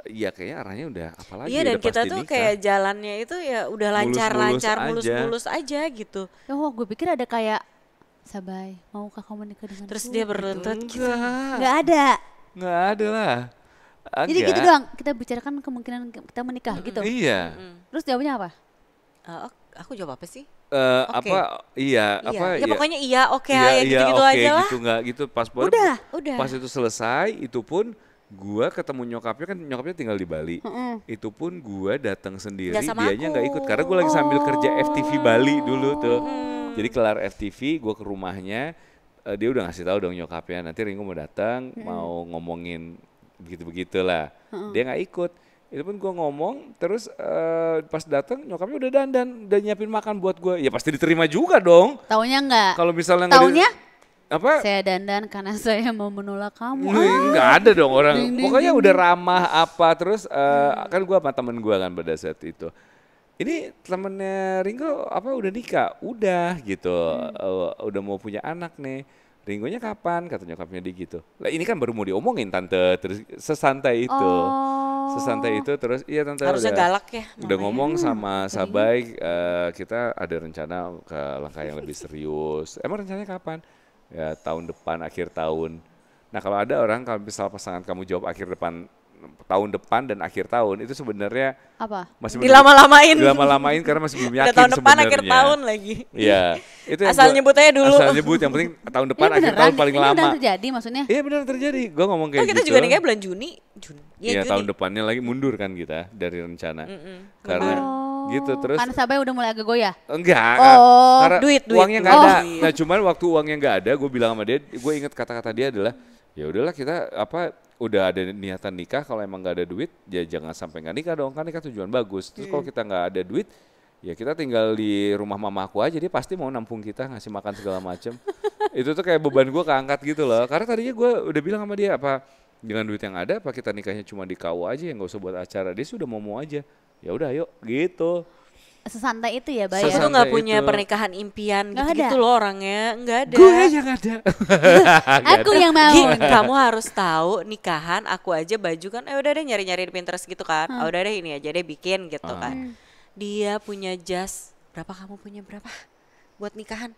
ya kayaknya arahnya udah apalagi Iya, dan udah kita pasti tuh nikah. kayak jalannya itu ya udah lancar-lancar, mulus-mulus aja gitu. Oh gue pikir ada kayak Sabai maukah kamu nikah dengan Terus aku? dia berlutut gitu. Nggak ada. Nggak ada lah. Jadi gitu doang. Kita bicarakan kemungkinan kita menikah gitu. Iya. Terus jawabnya apa? Aku jawab apa sih? Apa iya Iya. apa Ya pokoknya iya, oke iya, ya gitu-gitu oke, aja lah. gitu nggak gitu pas baru Udah. pas itu selesai itu pun gua ketemu nyokapnya, kan nyokapnya tinggal di Bali. Itu pun gua datang sendiri, Nggak sama dianya nggak aku. ikut karena gua lagi sambil kerja FTV Bali dulu tuh. Jadi kelar FTV gua ke rumahnya, dia udah ngasih tahu dong nyokapnya nanti Ringo mau datang, mau ngomongin begitu-begitulah. Dia nggak ikut. Itu pun gue ngomong, terus pas datang nyokapnya udah dandan, udah nyiapin makan buat gue. Ya pasti diterima juga dong. Taunya nggak? Kalau misalnya nggak Taunya? apa? Saya dandan karena saya mau menolak kamu. Nggak ada dong orang. Ding, ding, Pokoknya ding, udah ramah apa, terus kan gue sama temen gue kan pada saat itu. Ini temennya Ringo apa udah nikah? Udah gitu, udah mau punya anak nih. Ringonya kapan? Kata nyokapnya dia gitu. Lah ini kan baru mau diomongin tante, terus sesantai itu. Sesantai itu terus iya tante Harusnya udah, galak ya. udah ngomong sama Sabai, kita ada rencana ke langkah yang lebih serius. Emang rencananya kapan? Ya tahun depan, akhir tahun. Nah kalau ada orang, kalau misal pasangan kamu jawab tahun depan dan akhir tahun, itu sebenarnya Apa? masih Dilama-lamain. dilama-lamain karena masih belum yakin Udah tahun depan sebenarnya. akhir tahun lagi. Iya. Itu yang Asal nyebut aja dulu. Asal nyebut, yang penting tahun depan Ini akhir beneran? tahun paling Ini lama. beneran terjadi maksudnya? Iya benar terjadi. Gue ngomong kayak Oh, kita gitu. juga nikahnya bulan Juni. Iya Juni. tahun depannya lagi mundur kan kita dari rencana. Karena gitu terus. Karena Sabai udah mulai agak goyah. Enggak, Oh, karena duit. uangnya nggak Oh. ada. Nah cuman waktu uangnya nggak ada, gue bilang sama dia, gue inget kata-kata dia adalah, ya udahlah kita udah ada niatan nikah, kalau emang nggak ada duit, ya jangan sampai nggak nikah dong, kan nikah tujuan bagus. Terus kalau kita nggak ada duit, ya kita tinggal di rumah mamaku aja, dia pasti mau nampung kita, ngasih makan segala macem. Itu tuh kayak beban gue keangkat gitu loh, karena tadinya gue udah bilang sama dia dengan duit yang ada, apa kita nikahnya cuma di KUA aja, yang nggak usah buat acara. Dia sudah mau aja, ya udah yuk gitu. Sesantai itu ya, Bay. Dia ya? tuh nggak Sesantai punya itu. pernikahan impian Nggak gitu-gitu ada. loh orangnya. Nggak ada. Gue yang ada. Aku yang mau. Gi, kamu harus tahu nikahan aku aja baju kan udah deh nyari-nyari di Pinterest gitu kan. Udah deh ini aja deh bikin gitu kan. Dia punya jas, berapa kamu punya berapa? Buat nikahan?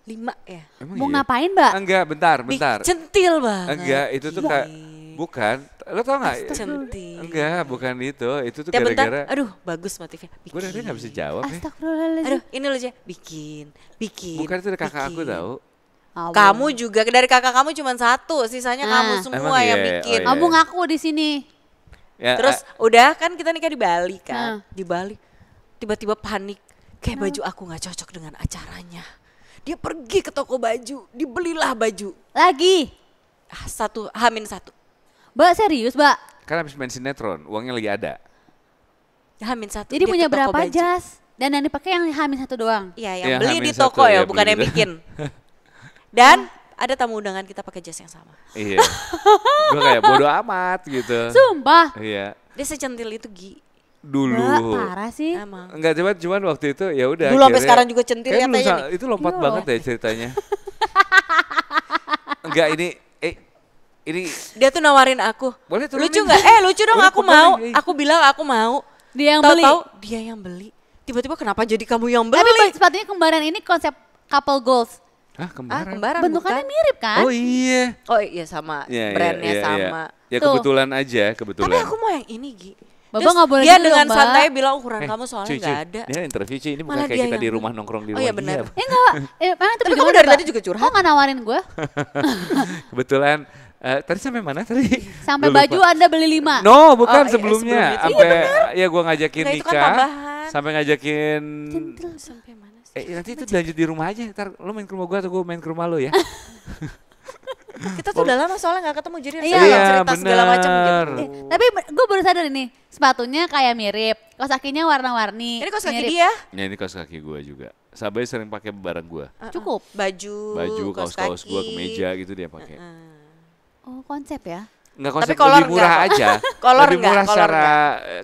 5 ya? Emang Mau iya? ngapain, Mbak? Enggak, bentar. Centil banget. Enggak, itu tuh kayak Bukan, lo tau gak? Cantik. Enggak, bukan itu. Itu tuh Tiap bentar, gara-gara aduh bagus motifnya. gue dari gak bisa jawab ya. Astagfirullahaladzim. Aduh, ini loh aja, bikin. Bukan itu dari kakak aku bikin. tahu. Kamu juga dari kakak kamu cuma satu, sisanya kamu semua Emang yang iya? bikin. Oh, iya. Kamu ngaku di sini. Ya, Terus udah kan kita nikah di Bali kan, Nah. di Bali tiba-tiba panik, kayak baju aku nggak cocok dengan acaranya. Dia pergi ke toko baju, dibelilah baju. Lagi. Hamin satu. Mbak serius, Mbak? kan habis main sinetron, uangnya lagi ada. Hamin satu. Jadi dia punya ke toko berapa baju. jas? Dan yang dipakai yang hamil satu doang. Iya, yang Iya, beli Hamin di satu, toko ya, ya, bukan beli yang di- bikin. Dan ada tamu undangan kita pakai jas yang sama. Iya. Gue kayak bodo amat gitu. Sumpah. Iya. Dia secentil itu Gi. Dulu. Mbak, parah sih. Emang. Enggak, cuman waktu itu ya udah. Dulu sampai akhirnya- sekarang juga centil Kayak katanya dulu nih. itu lompat Iya banget loh. ya ceritanya. Enggak ini Dia tuh nawarin aku. Boleh turunin. Lucu nggak? Lucu dong, Boleh, aku boleh, mau. iya. Aku bilang aku mau. Dia yang beli. Tahu-tahu dia yang beli. Tiba-tiba kenapa jadi kamu yang beli? Tapi sepatunya kembaran ini konsep couple goals. Hah, kembaran. Kembaran Bentukannya bukan? mirip kan? Oh iya. Oh iya sama, Iya, brandnya iya, iya, sama. iya. Ya Tuh. kebetulan aja, kebetulan. Tapi aku mau yang ini Gi. Bapak Terus nggak boleh dia gitu dengan dong, Mbak. santai bilang ukuran kamu soalnya cuy, nggak ada. Dia interview cuy, ini bukan Malah kayak dia kita di yang- rumah nongkrong di Oh rumah iya, benar. dia. Enggak, emang itu Tapi kamu bagaimana, dari Mbak? tadi juga curhat. Kok nggak nawarin gue? Kebetulan tadi sampai mana tadi? Sampai Gua lupa. baju Anda beli 5. No, bukan Oh, iya, sebelumnya. sebelum itu. Sampai ya gua ngajakin Nggak, itu kan nikah. tambahan. Sampai ngajakin Sampai mana sih? nanti itu lanjut di rumah aja. Ntar lo main ke rumah gua atau gua main ke rumah lo ya. Kita tuh udah lama soalnya nggak ketemu jadi Iya, saya cerita segala macam bener. gitu. Tapi gue baru sadar ini, sepatunya kayak mirip, kaos kakinya warna-warni. Ini kaos kaki mirip. dia. Ya ini kaos kaki gua juga. Sabai sering pakai barang gua. Cukup. Baju, Baju, kaos-kaos gua, kaki. kemeja gitu dia pakai. Oh, konsep ya. Enggak Tapi konsep kolor lebih murah enggak, aja. Kolor lebih enggak, murah kolor secara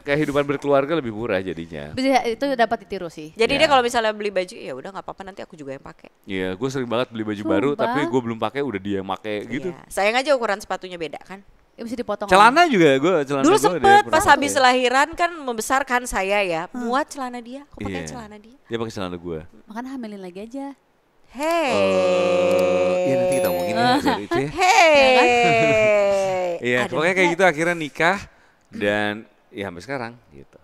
kehidupan berkeluarga lebih murah jadinya. Bisa itu dapat ditiru sih. Jadi Ya. dia kalau misalnya beli baju ya udah nggak apa-apa nanti aku juga yang pakai. Iya, gue sering banget beli baju baru Sumpah. tapi gue belum pakai udah dia yang pakai gitu. Iya. Sayang aja ukuran sepatunya beda kan. Ya, bisa dipotong. Celana juga celana Dulu gua dia sempet pernah pas pakai. habis lahiran kan membesarkan saya ya. Muat celana dia, aku pakai Iya. celana dia. Dia pakai celana gue. Makanya hamilin lagi aja. Hey. Iya nanti kita ngomongin ya dari itu ya. Hey. Iya, Ada pokoknya kayak nggak? gitu akhirnya nikah dan ya sampai sekarang gitu.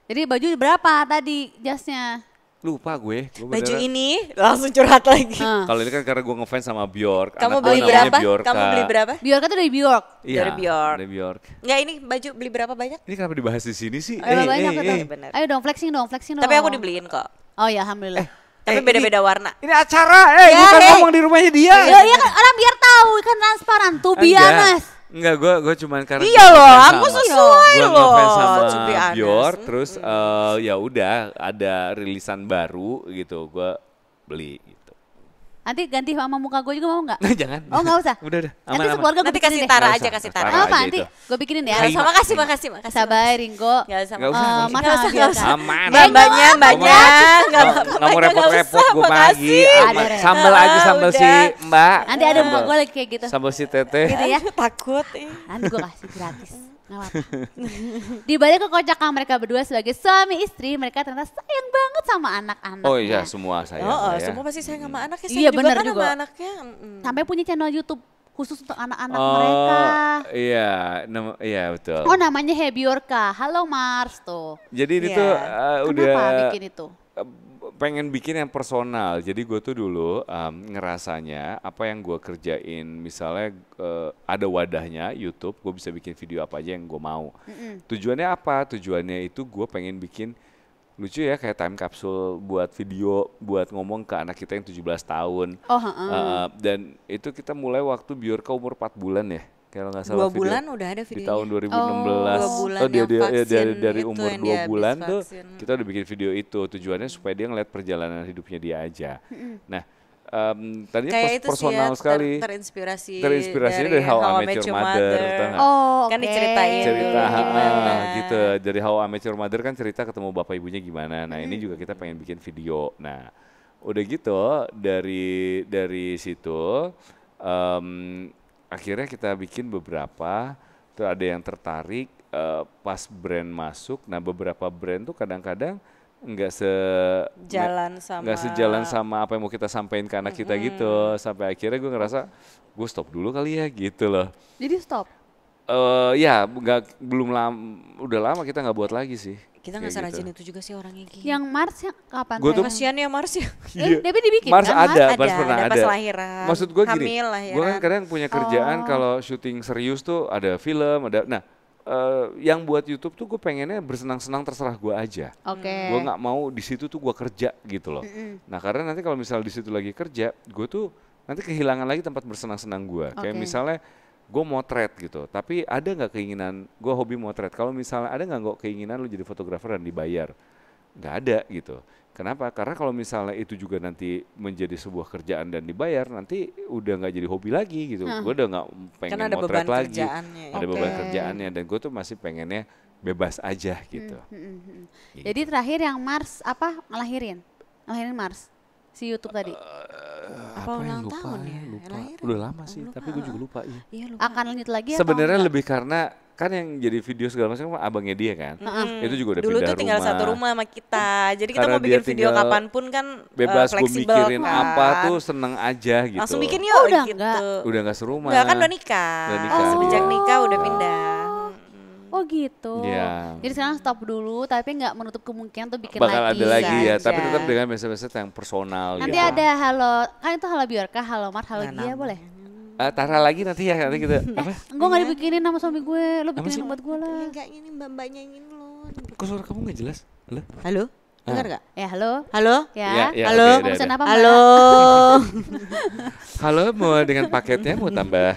Jadi baju berapa tadi jasnya? Lupa gue. Baju ini langsung curhat lagi. Kalau ini kan karena gue ngefans sama Bjork. Kamu anak gue beli namanya berapa? Bjorka. Kamu beli berapa? Bjork itu dari Bjork. Iya, Dari Bjork. Dari Bjork. Enggak, ini baju beli berapa banyak? Ini kenapa dibahas di sini sih? Ayo, banyak tuh. bener. Ayo dong flexing dong. Tapi aku dibeliin kok. Oh ya alhamdulillah. Tapi beda-beda warna. Ini acara, Ya, bukan hey. ngomong di rumahnya dia. Ya iya kan orang biar tahu kan transparan tuh bianas. Enggak, gue cuman karena Iya gua loh, ngefans aku sama- sesuai gua loh, ngefans sama to be honest. Bjork, terus ya udah ada rilisan baru gitu, gue beli gitu. Nanti ganti sama muka gue juga mau nggak? Nah, jangan. Oh nggak usah. Udah. Nanti sekeluarga gue Nanti bikinin kasih deh. Tara Nggak aja, usah, kasih Tara Tara. Oh, aja apa nanti itu. gue bikinin ya. Nggak usah, makasih. Sabar Ringo. Nggak usah, Nggak usah, makasih. nggak usah. Nggak usah, nggak usah. Aman. Mbak-mbaknya, mbaknya. Nggak Nggak mau repot-repot gue lagi. Ada, Ren. Sambal aja sambal si Udah. Mbak. Nanti ada muka gue lagi kayak gitu. Sambal si Teteh. Gitu ya. Takut. Nanti gue kasih gratis. Nggak apa-apa. Di balik kekocakan mereka berdua sebagai suami istri, mereka ternyata sayang banget sama anak-anaknya. Oh iya, semua saya. Oh, ya. semua pasti sayang sama anaknya. Iya, Sayang juga bener kan juga. sama anaknya. Sampai punya channel YouTube khusus untuk anak-anak Oh, mereka. iya, iya betul. Oh namanya Hebiorka. Halo Mars tuh. Jadi ini Iya. tuh udah Kenapa bikin itu? pengen bikin yang personal. Jadi gue tuh dulu ngerasanya apa yang gue kerjain, misalnya ada wadahnya YouTube, gue bisa bikin video apa aja yang gue mau. Tujuannya apa? Tujuannya itu gue pengen bikin lucu ya, kayak time capsule buat video, buat ngomong ke anak kita yang 17 tahun. Oh, heeh. Dan itu kita mulai waktu Bjorka umur 4 bulan ya. Kalau nggak salah 2 bulan udah ada di videonya. tahun 2016. Oh, 2 bulan yang vaksin dari itu umur yang 2 dia habis bulan tuh vaksin. kita udah bikin video itu. Tujuannya supaya dia ngeliat perjalanan hidupnya dia aja. Nah, tadinya Kayak itu sih personal ya, sekali. terinspirasi dari How I Met Your Mother. tau nggak? Oh, Kan oke. diceritain. Cerita Gimana. gitu. Dari How I Met Your Mother kan cerita ketemu bapak ibunya gimana. Nah, ini juga kita pengen bikin video. Nah, udah gitu dari situ akhirnya kita bikin beberapa, terus ada yang tertarik pas brand masuk. Nah, beberapa brand tuh kadang-kadang nggak sejalan sama apa yang mau kita sampaikan ke anak kita gitu. Sampai akhirnya gue ngerasa gue stop dulu kali ya gitu loh. Jadi stop. Ya belum lama, udah lama kita nggak buat lagi sih. Kita nggak serajin itu juga sih orangnya Ki. Yang Mars yang kapan? Gua tuh- Kasian ya Mars ya. Tapi dibikin Mars kan? ada, Mars pernah pas ada. lahiran. Maksud gue gini, Hamil, lahiran. gue kan kadang punya kerjaan kalau syuting serius tuh ada film, ada. Nah, yang buat YouTube tuh gue pengennya bersenang-senang terserah gue aja. Oke. Gue nggak mau di situ tuh gue kerja gitu loh. Nah karena nanti kalau misalnya di situ lagi kerja, gue tuh nanti kehilangan lagi tempat bersenang-senang gue. Kayak Oke. misalnya gue motret gitu, tapi ada nggak keinginan gue hobi motret? Kalau misalnya ada nggak keinginan lu jadi fotografer dan dibayar? Nggak ada gitu. Kenapa? Karena kalau misalnya itu juga nanti menjadi sebuah kerjaan dan dibayar, nanti udah nggak jadi hobi lagi gitu. Gue udah nggak pengen Kan ada motret beban lagi. kerjaannya ya. Ada Oke. beban kerjaannya dan gue tuh masih pengennya bebas aja gitu. Gitu. Jadi terakhir yang Mars apa ngelahirin Mars si YouTube tadi. Apa ulang tahun ya? Lupa. Lahiran? Udah lama sih, tapi gue juga lupa. Iya. Iya lupa. Akan lanjut lagi atau Sebenarnya enggak? lebih karena kan yang jadi video segala macam kan abangnya dia kan. Itu juga udah Dulu pindah tuh tinggal rumah. satu rumah sama kita. Jadi kita Karena mau bikin dia video tinggal kapanpun kan Bebas gue fleksibel mikirin kan. apa tuh seneng aja gitu. Langsung bikin Oh, yuk udah gitu. enggak? Udah gak serumah. Enggak kan udah nikah. Udah nikah Semenjak dia. nikah udah pindah. Oh gitu. Iya. Jadi sekarang stop dulu tapi nggak menutup kemungkinan tuh bikin Bakal lagi. ada lagi ya, Bisa tapi aja. tetap dengan message-message yang personal Nanti gitu. ada halo, kan itu halo Biorka, halo Mart, halo Nah, Gia nama. boleh? Taruh lagi nanti ya, nanti kita apa? Gue nggak dibikinin sama suami gue, lo bikinin buat gue lah. Enggak ini mbak-mbaknya yang ini loh. Kok suara kamu gak jelas? Halo? Halo? Dengar gak? Ya halo, Halo? ya. Ya, Halo? oke, Mau udah, pesan udah. apa Mbak? Halo. Halo, mau dengan paketnya mau tambah?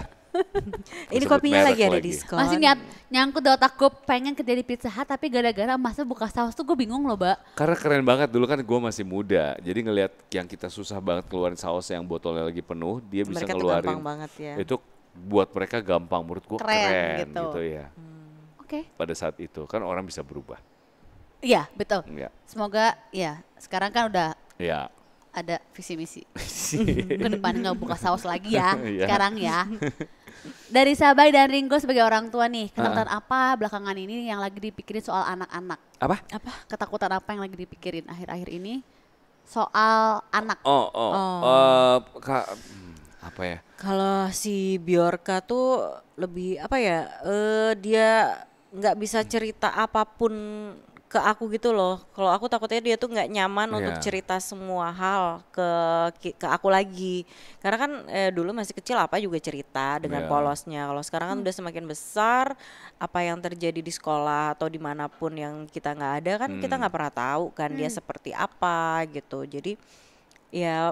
Ini Sebut kopinya merek lagi ada lagi. diskon. Masih nyangkut di otak gue pengen kerja di Pizza Hut tapi gara-gara masa buka saus tuh gue bingung loh, Mbak. Karena keren banget, dulu kan gue masih muda. Jadi ngelihat yang kita susah banget keluarin saus yang botolnya lagi penuh, dia bisa Mereka tuh ngeluarin. gampang banget ya. Itu buat mereka gampang, menurut gue Keren keren, gitu. gitu ya. Oke. Pada saat itu kan orang bisa berubah. Iya, betul. Ya, Semoga ya sekarang kan udah ya. ada visi misi. Ke depan nggak buka saus lagi ya, Iya. sekarang ya. Dari Sabai dan Ringo sebagai orang tua nih, ketakutan apa belakangan ini yang lagi dipikirin soal anak-anak? Apa? Apa? Ketakutan apa yang lagi dipikirin akhir-akhir ini soal anak? Apa ya? Kalau si Bjorka tuh lebih apa ya? Dia nggak bisa cerita apapun ke aku gitu loh. Kalau aku takutnya dia tuh nggak nyaman untuk Iya. cerita semua hal ke aku lagi. Karena kan dulu masih kecil apa juga cerita dengan Iya. polosnya. Kalau sekarang kan udah semakin besar, apa yang terjadi di sekolah atau dimanapun yang kita nggak ada kan kita nggak pernah tahu kan dia seperti apa gitu. Jadi ya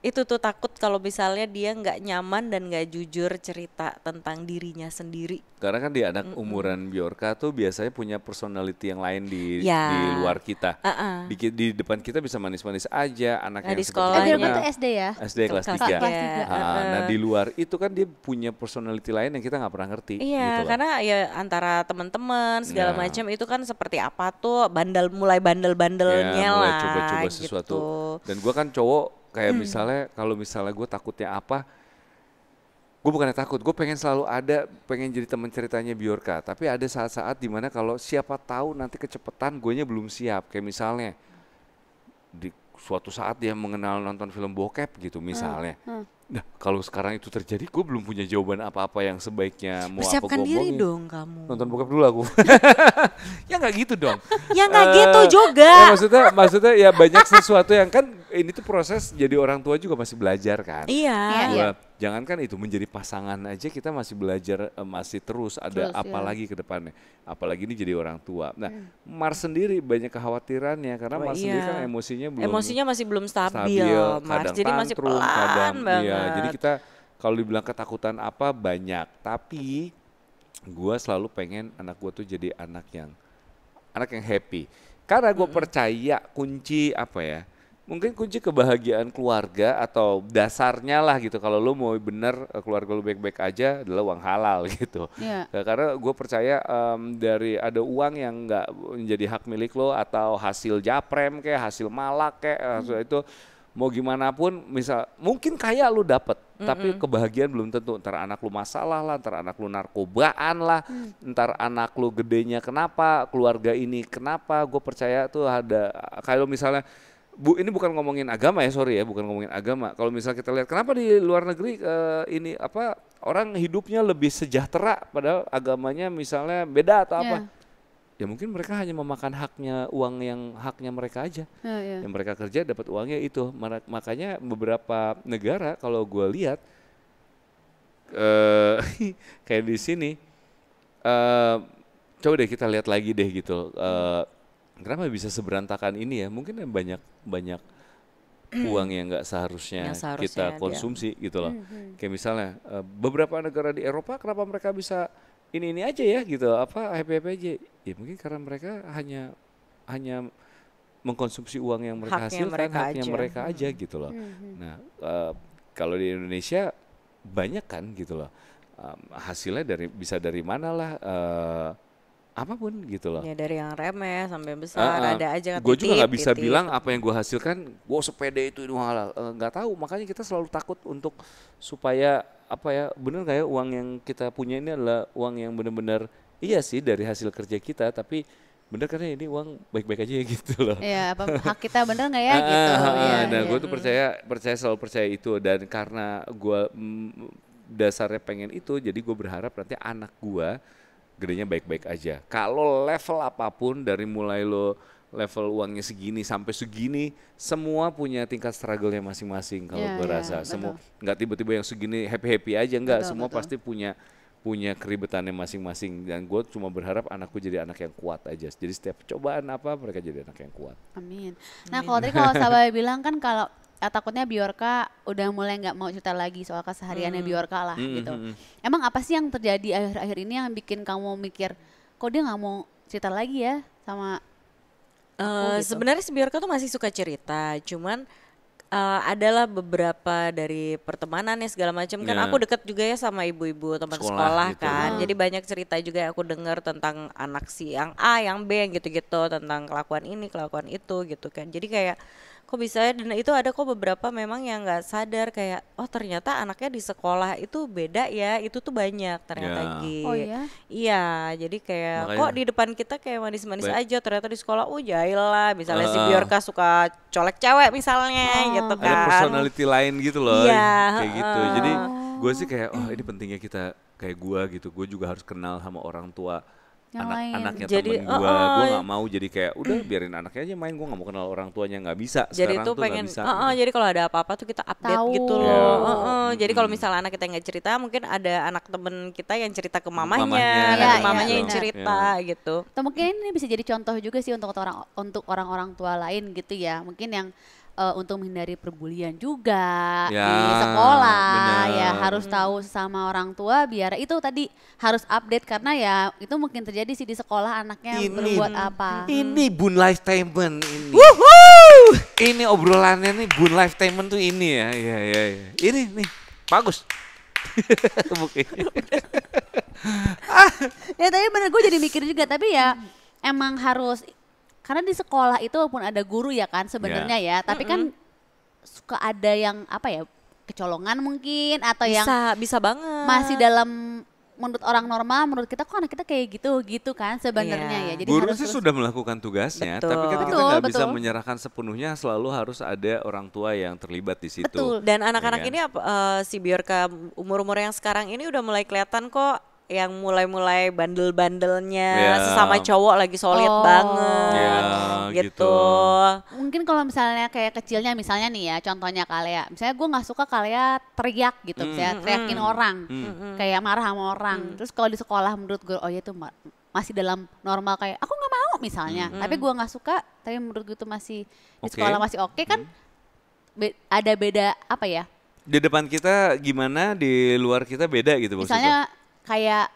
itu tuh takut kalau misalnya dia nggak nyaman dan nggak jujur cerita tentang dirinya sendiri. Karena kan di anak umuran Bjorka tuh biasanya punya personality yang lain di Ya. luar kita. Uh-uh. Di depan kita bisa manis-manis aja, anak Nah, yang di seperti sekolah Biorka Iya. tuh SD ya? SD kelas Kelas 3. Kelas tiga. Nah di luar itu kan dia punya personality lain yang kita nggak pernah ngerti. Iya, gitu loh. karena ya antara teman-teman segala Ya. macam itu kan seperti apa tuh mulai bandel-bandelnya Ya, mulai lah. coba-coba sesuatu. Gitu. Dan gue kan cowok kayak misalnya kalau misalnya gue takutnya apa, gue bukannya takut, gue pengen selalu ada, pengen jadi teman ceritanya Bjorka. Tapi ada saat-saat dimana kalau siapa tahu nanti kecepetan, guenya belum siap. Kayak misalnya di suatu saat dia mengenal nonton film bokep gitu misalnya. Nah kalau sekarang itu terjadi, gue belum punya jawaban apa-apa yang sebaiknya mau apa Persiapkan gue diri omongin. dong kamu. Nonton bokep dulu aku. Ya nggak gitu dong. Ya nggak gitu Ya, juga. maksudnya ya banyak sesuatu yang kan ini tuh proses jadi orang tua juga masih belajar kan. Iya. Jangankan itu menjadi pasangan aja kita masih belajar, masih terus ada Terus, apa ya. lagi ke depannya. Apalagi ini jadi orang tua. Nah, Mars sendiri banyak kekhawatirannya karena Oh, Mars sendiri iya. kan emosinya belum Emosinya masih belum stabil, Mars. kadang Jadi masih tantrum, pelan kadang banget. iya. Jadi kita kalau dibilang ketakutan apa banyak, tapi gua selalu pengen anak gua tuh jadi anak yang happy. Karena gue percaya kunci apa ya? Mungkin kunci kebahagiaan keluarga atau dasarnya lah gitu. Kalau lo mau bener keluarga lo baik-baik aja adalah uang halal gitu. Iya. Karena gue percaya dari ada uang yang nggak menjadi hak milik lo atau hasil japrem kayak hasil malak kayak hasil itu mau gimana pun misal mungkin kaya lu dapet tapi kebahagiaan belum tentu. Ntar anak lu masalah lah, ntar anak lu narkobaan lah, ntar anak lu gedenya kenapa, keluarga ini kenapa. Gue percaya tuh ada kalau misalnya ini bukan ngomongin agama ya, sorry ya, bukan ngomongin agama. Kalau misalnya kita lihat kenapa di luar negeri ini apa orang hidupnya lebih sejahtera padahal agamanya misalnya beda atau apa. Ya mungkin mereka hanya memakan haknya mereka aja. Yang mereka kerja dapat uangnya itu. Makanya beberapa negara kalau gue lihat kayak di sini, coba deh kita lihat lagi deh gitu. Kenapa bisa seberantakan ini ya? Mungkin banyak uang yang nggak seharusnya kita konsumsi gitu loh. Kayak misalnya beberapa negara di Eropa, kenapa mereka bisa ini aja ya gitu, happy aja? Ya mungkin karena mereka hanya mengkonsumsi uang yang mereka hasilkan, haknya mereka aja gitu loh. Nah kalau di Indonesia banyak kan gitu loh, hasilnya bisa dari mana lah, apapun gitu loh. Ya dari yang remeh sampai besar ada aja. Gue juga nggak bisa bilang apa yang gue hasilkan, sepede itu halal, nggak tahu. Makanya kita selalu takut untuk supaya bener nggak ya uang yang kita punya ini adalah uang yang benar-benar iya sih dari hasil kerja kita, tapi bener karena ini uang baik-baik aja gitu loh. Iya, hak kita bener nggak ya gitu. Nah gue tuh selalu percaya itu, dan karena gue dasarnya pengen itu, jadi gue berharap nanti anak gue gedenya baik-baik aja. Kalau level apapun, dari mulai lo level uangnya segini sampai segini, semua punya tingkat struggle-nya masing-masing kalau gue rasa. Semua nggak tiba-tiba yang segini happy-happy aja, enggak. Semua pasti punya keribetannya masing-masing, dan gue cuma berharap anakku jadi anak yang kuat aja. Jadi setiap cobaan mereka jadi anak yang kuat. Amin. Nah kalau Sabah bilang kan kalau takutnya Bjorka udah mulai nggak mau cerita lagi soal kesehariannya Bjorka lah gitu. Emang apa sih yang terjadi akhir-akhir ini yang bikin kamu mikir kok dia nggak mau cerita lagi ya sama aku gitu? Sebenarnya si Bjorka tuh masih suka cerita, cuman adalah beberapa dari pertemanannya segala macam kan aku deket juga ya sama ibu-ibu teman sekolah gitu. Kan jadi banyak cerita juga yang aku dengar tentang anak si yang A yang B gitu-gitu, tentang kelakuan ini kelakuan itu gitu kan. Jadi kayak kok bisa ya, dan itu ada kok beberapa memang yang nggak sadar kayak ternyata anaknya di sekolah itu beda ya, itu tuh banyak ternyata iya jadi kayak makanya, kok di depan kita kayak manis-manis aja, ternyata di sekolah jahil lah, misalnya si Bjorka suka colek cewek misalnya gitu kan, ada personality lain gitu loh kayak gitu. Jadi gue sih kayak ini pentingnya kita kayak gue gitu, gue juga harus kenal sama orang tua anaknya temen gue nggak mau jadi kayak udah biarin anaknya aja main, gue nggak mau kenal orang tuanya, nggak bisa. Jadi sekarang tuh tuh pengen bisa, jadi kalau ada apa-apa tuh kita update gitu loh. Jadi kalau misalnya anak kita nggak cerita, mungkin ada anak temen kita yang cerita ke mamanya, mamanya yang cerita gitu. Atau mungkin ini bisa jadi contoh juga sih untuk orang-orang tua lain gitu ya, mungkin yang untuk menghindari perbulian juga di sekolah harus tahu sama orang tua, biar itu tadi harus update, karena ya itu mungkin terjadi sih di sekolah anaknya berbuat apa. Ini Bun Lifetainment ini. Ini obrolannya nih Bun Lifetainment tuh ini ya. Ini nih bagus. Ya tapi bener, gue jadi mikir juga, tapi ya emang harus. Karena di sekolah itu walaupun ada guru ya kan sebenarnya ya, tapi kan suka ada yang kecolongan mungkin, atau yang bisa banget masih dalam, menurut orang normal, menurut kita kok anak kita kayak gitu kan sebenarnya ya. Jadi guru sih sudah melakukan tugasnya, tapi kan kita nggak bisa menyerahkan sepenuhnya, selalu harus ada orang tua yang terlibat di situ. Betul. Dan anak-anak ini si Bjorka umur-umur yang sekarang ini udah mulai kelihatan kok, yang mulai bandel-bandelnya sesama cowok lagi solid banget gitu. Mungkin kalau misalnya kayak kecilnya misalnya nih ya, contohnya Kalea, misalnya gue nggak suka Kalea teriak gitu, misalnya teriakin orang, kayak marah sama orang. Terus kalau di sekolah menurut gue itu masih dalam normal, kayak aku nggak mau misalnya, tapi gue nggak suka, tapi menurut gue itu masih di sekolah masih oke kan. Ada beda apa ya? Di depan kita gimana, di luar kita beda gitu misalnya. Kayak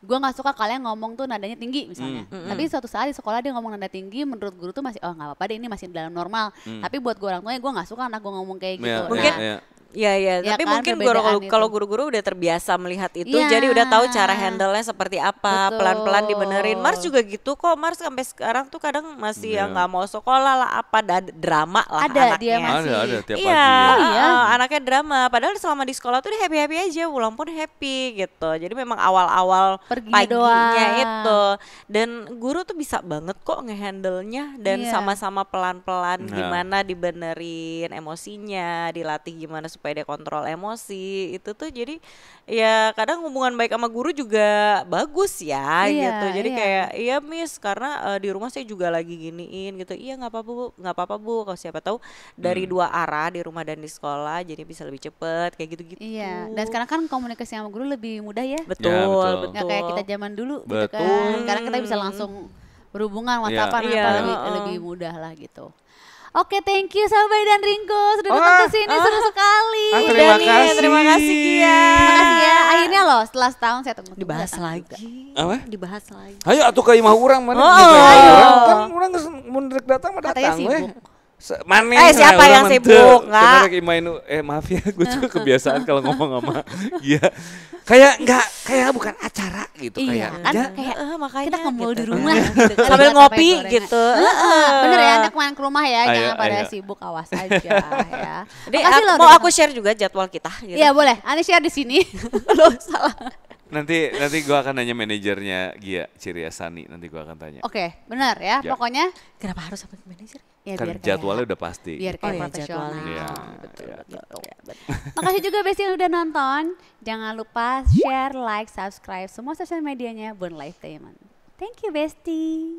gue nggak suka kalian ngomong tuh nadanya tinggi misalnya, tapi suatu saat di sekolah dia ngomong nada tinggi, menurut guru tuh masih nggak apa-apa deh, ini masih dalam normal. Tapi buat gue orang tuanya, gue nggak suka anak gue ngomong kayak gitu. Mungkin tapi kan, mungkin kalau guru-guru udah terbiasa melihat itu, jadi udah tahu cara handle-nya seperti apa, pelan-pelan dibenerin. Mars juga gitu kok, Mars sampai sekarang tuh kadang masih yang nggak mau sekolah lah, drama lah ada, anaknya. Dia masih. Ada tiap pagi. Anaknya drama, padahal selama di sekolah tuh dia happy-happy aja, pulang pun happy gitu. Jadi memang awal-awal paginya itu, dan guru tuh bisa banget kok ngehandle-nya, dan sama-sama pelan-pelan gimana dibenerin emosinya, dilatih gimana supaya dia kontrol emosi. Itu tuh jadi ya kadang hubungan baik sama guru juga bagus ya gitu. Jadi kayak iya Miss karena di rumah saya juga lagi giniin gitu. Iya nggak apa-apa Bu. Kalau siapa tahu dari dua arah di rumah dan di sekolah jadi bisa lebih cepet kayak gitu-gitu. Iya, dan sekarang kan komunikasi sama guru lebih mudah ya. Betul, Ya, betul. betul. Nggak kayak kita zaman dulu gitu Betul. kan. Sekarang kita bisa langsung berhubungan WhatsAppan Iya. apa Iya. lebih mudah lah gitu. Oke, thank you Sabay dan Rinko sudah datang ke sini, seru sekali. Terima Nih, kasih. terima kasih Gia. Terima kasih ya. Akhirnya loh setelah setahun saya tunggu Dibahas lagi. Apa? Dibahas lagi. Ayo atuh ke imah urang mana? Oh. Kan urang geus mun rek datang mah Katanya datang weh. sibuk. Maneh Siapa urang yang mah sibuk? teu. Nggak. Cenah rek imain maaf ya gue tuh kebiasaan kalau ngomong sama Gia. Kayak enggak kayak bukan acara gitu Iya, kayak. kan enggak. kayak Makanya kita kumpul gitu. di rumah gitu kan, Sambil lihat ngopi apa yang gitu. gorengan. Bener ya, Anda kemarin ke rumah ya, Ayo, jangan pada ayo. sibuk, awas aja ya. Jadi Makasih loh mau udah aku datang. share juga jadwal kita gitu. Iya boleh, Anda share di sini. Loh salah. Nanti gua akan nanya manajernya Gia Ciriasani, nanti gua akan tanya. Oke, benar ya. Ya. Pokoknya Kenapa harus sampai ke manajer? ya Kan biar jadwalnya kayak, udah pasti. biar kayak iya, profesional. jadwalnya. Iya, Betul, iya. betul. Ya, betul. Makasih juga Besti yang udah nonton. Jangan lupa share, like, subscribe semua sosial medianya Bun Lifetainment. Thank you Besti.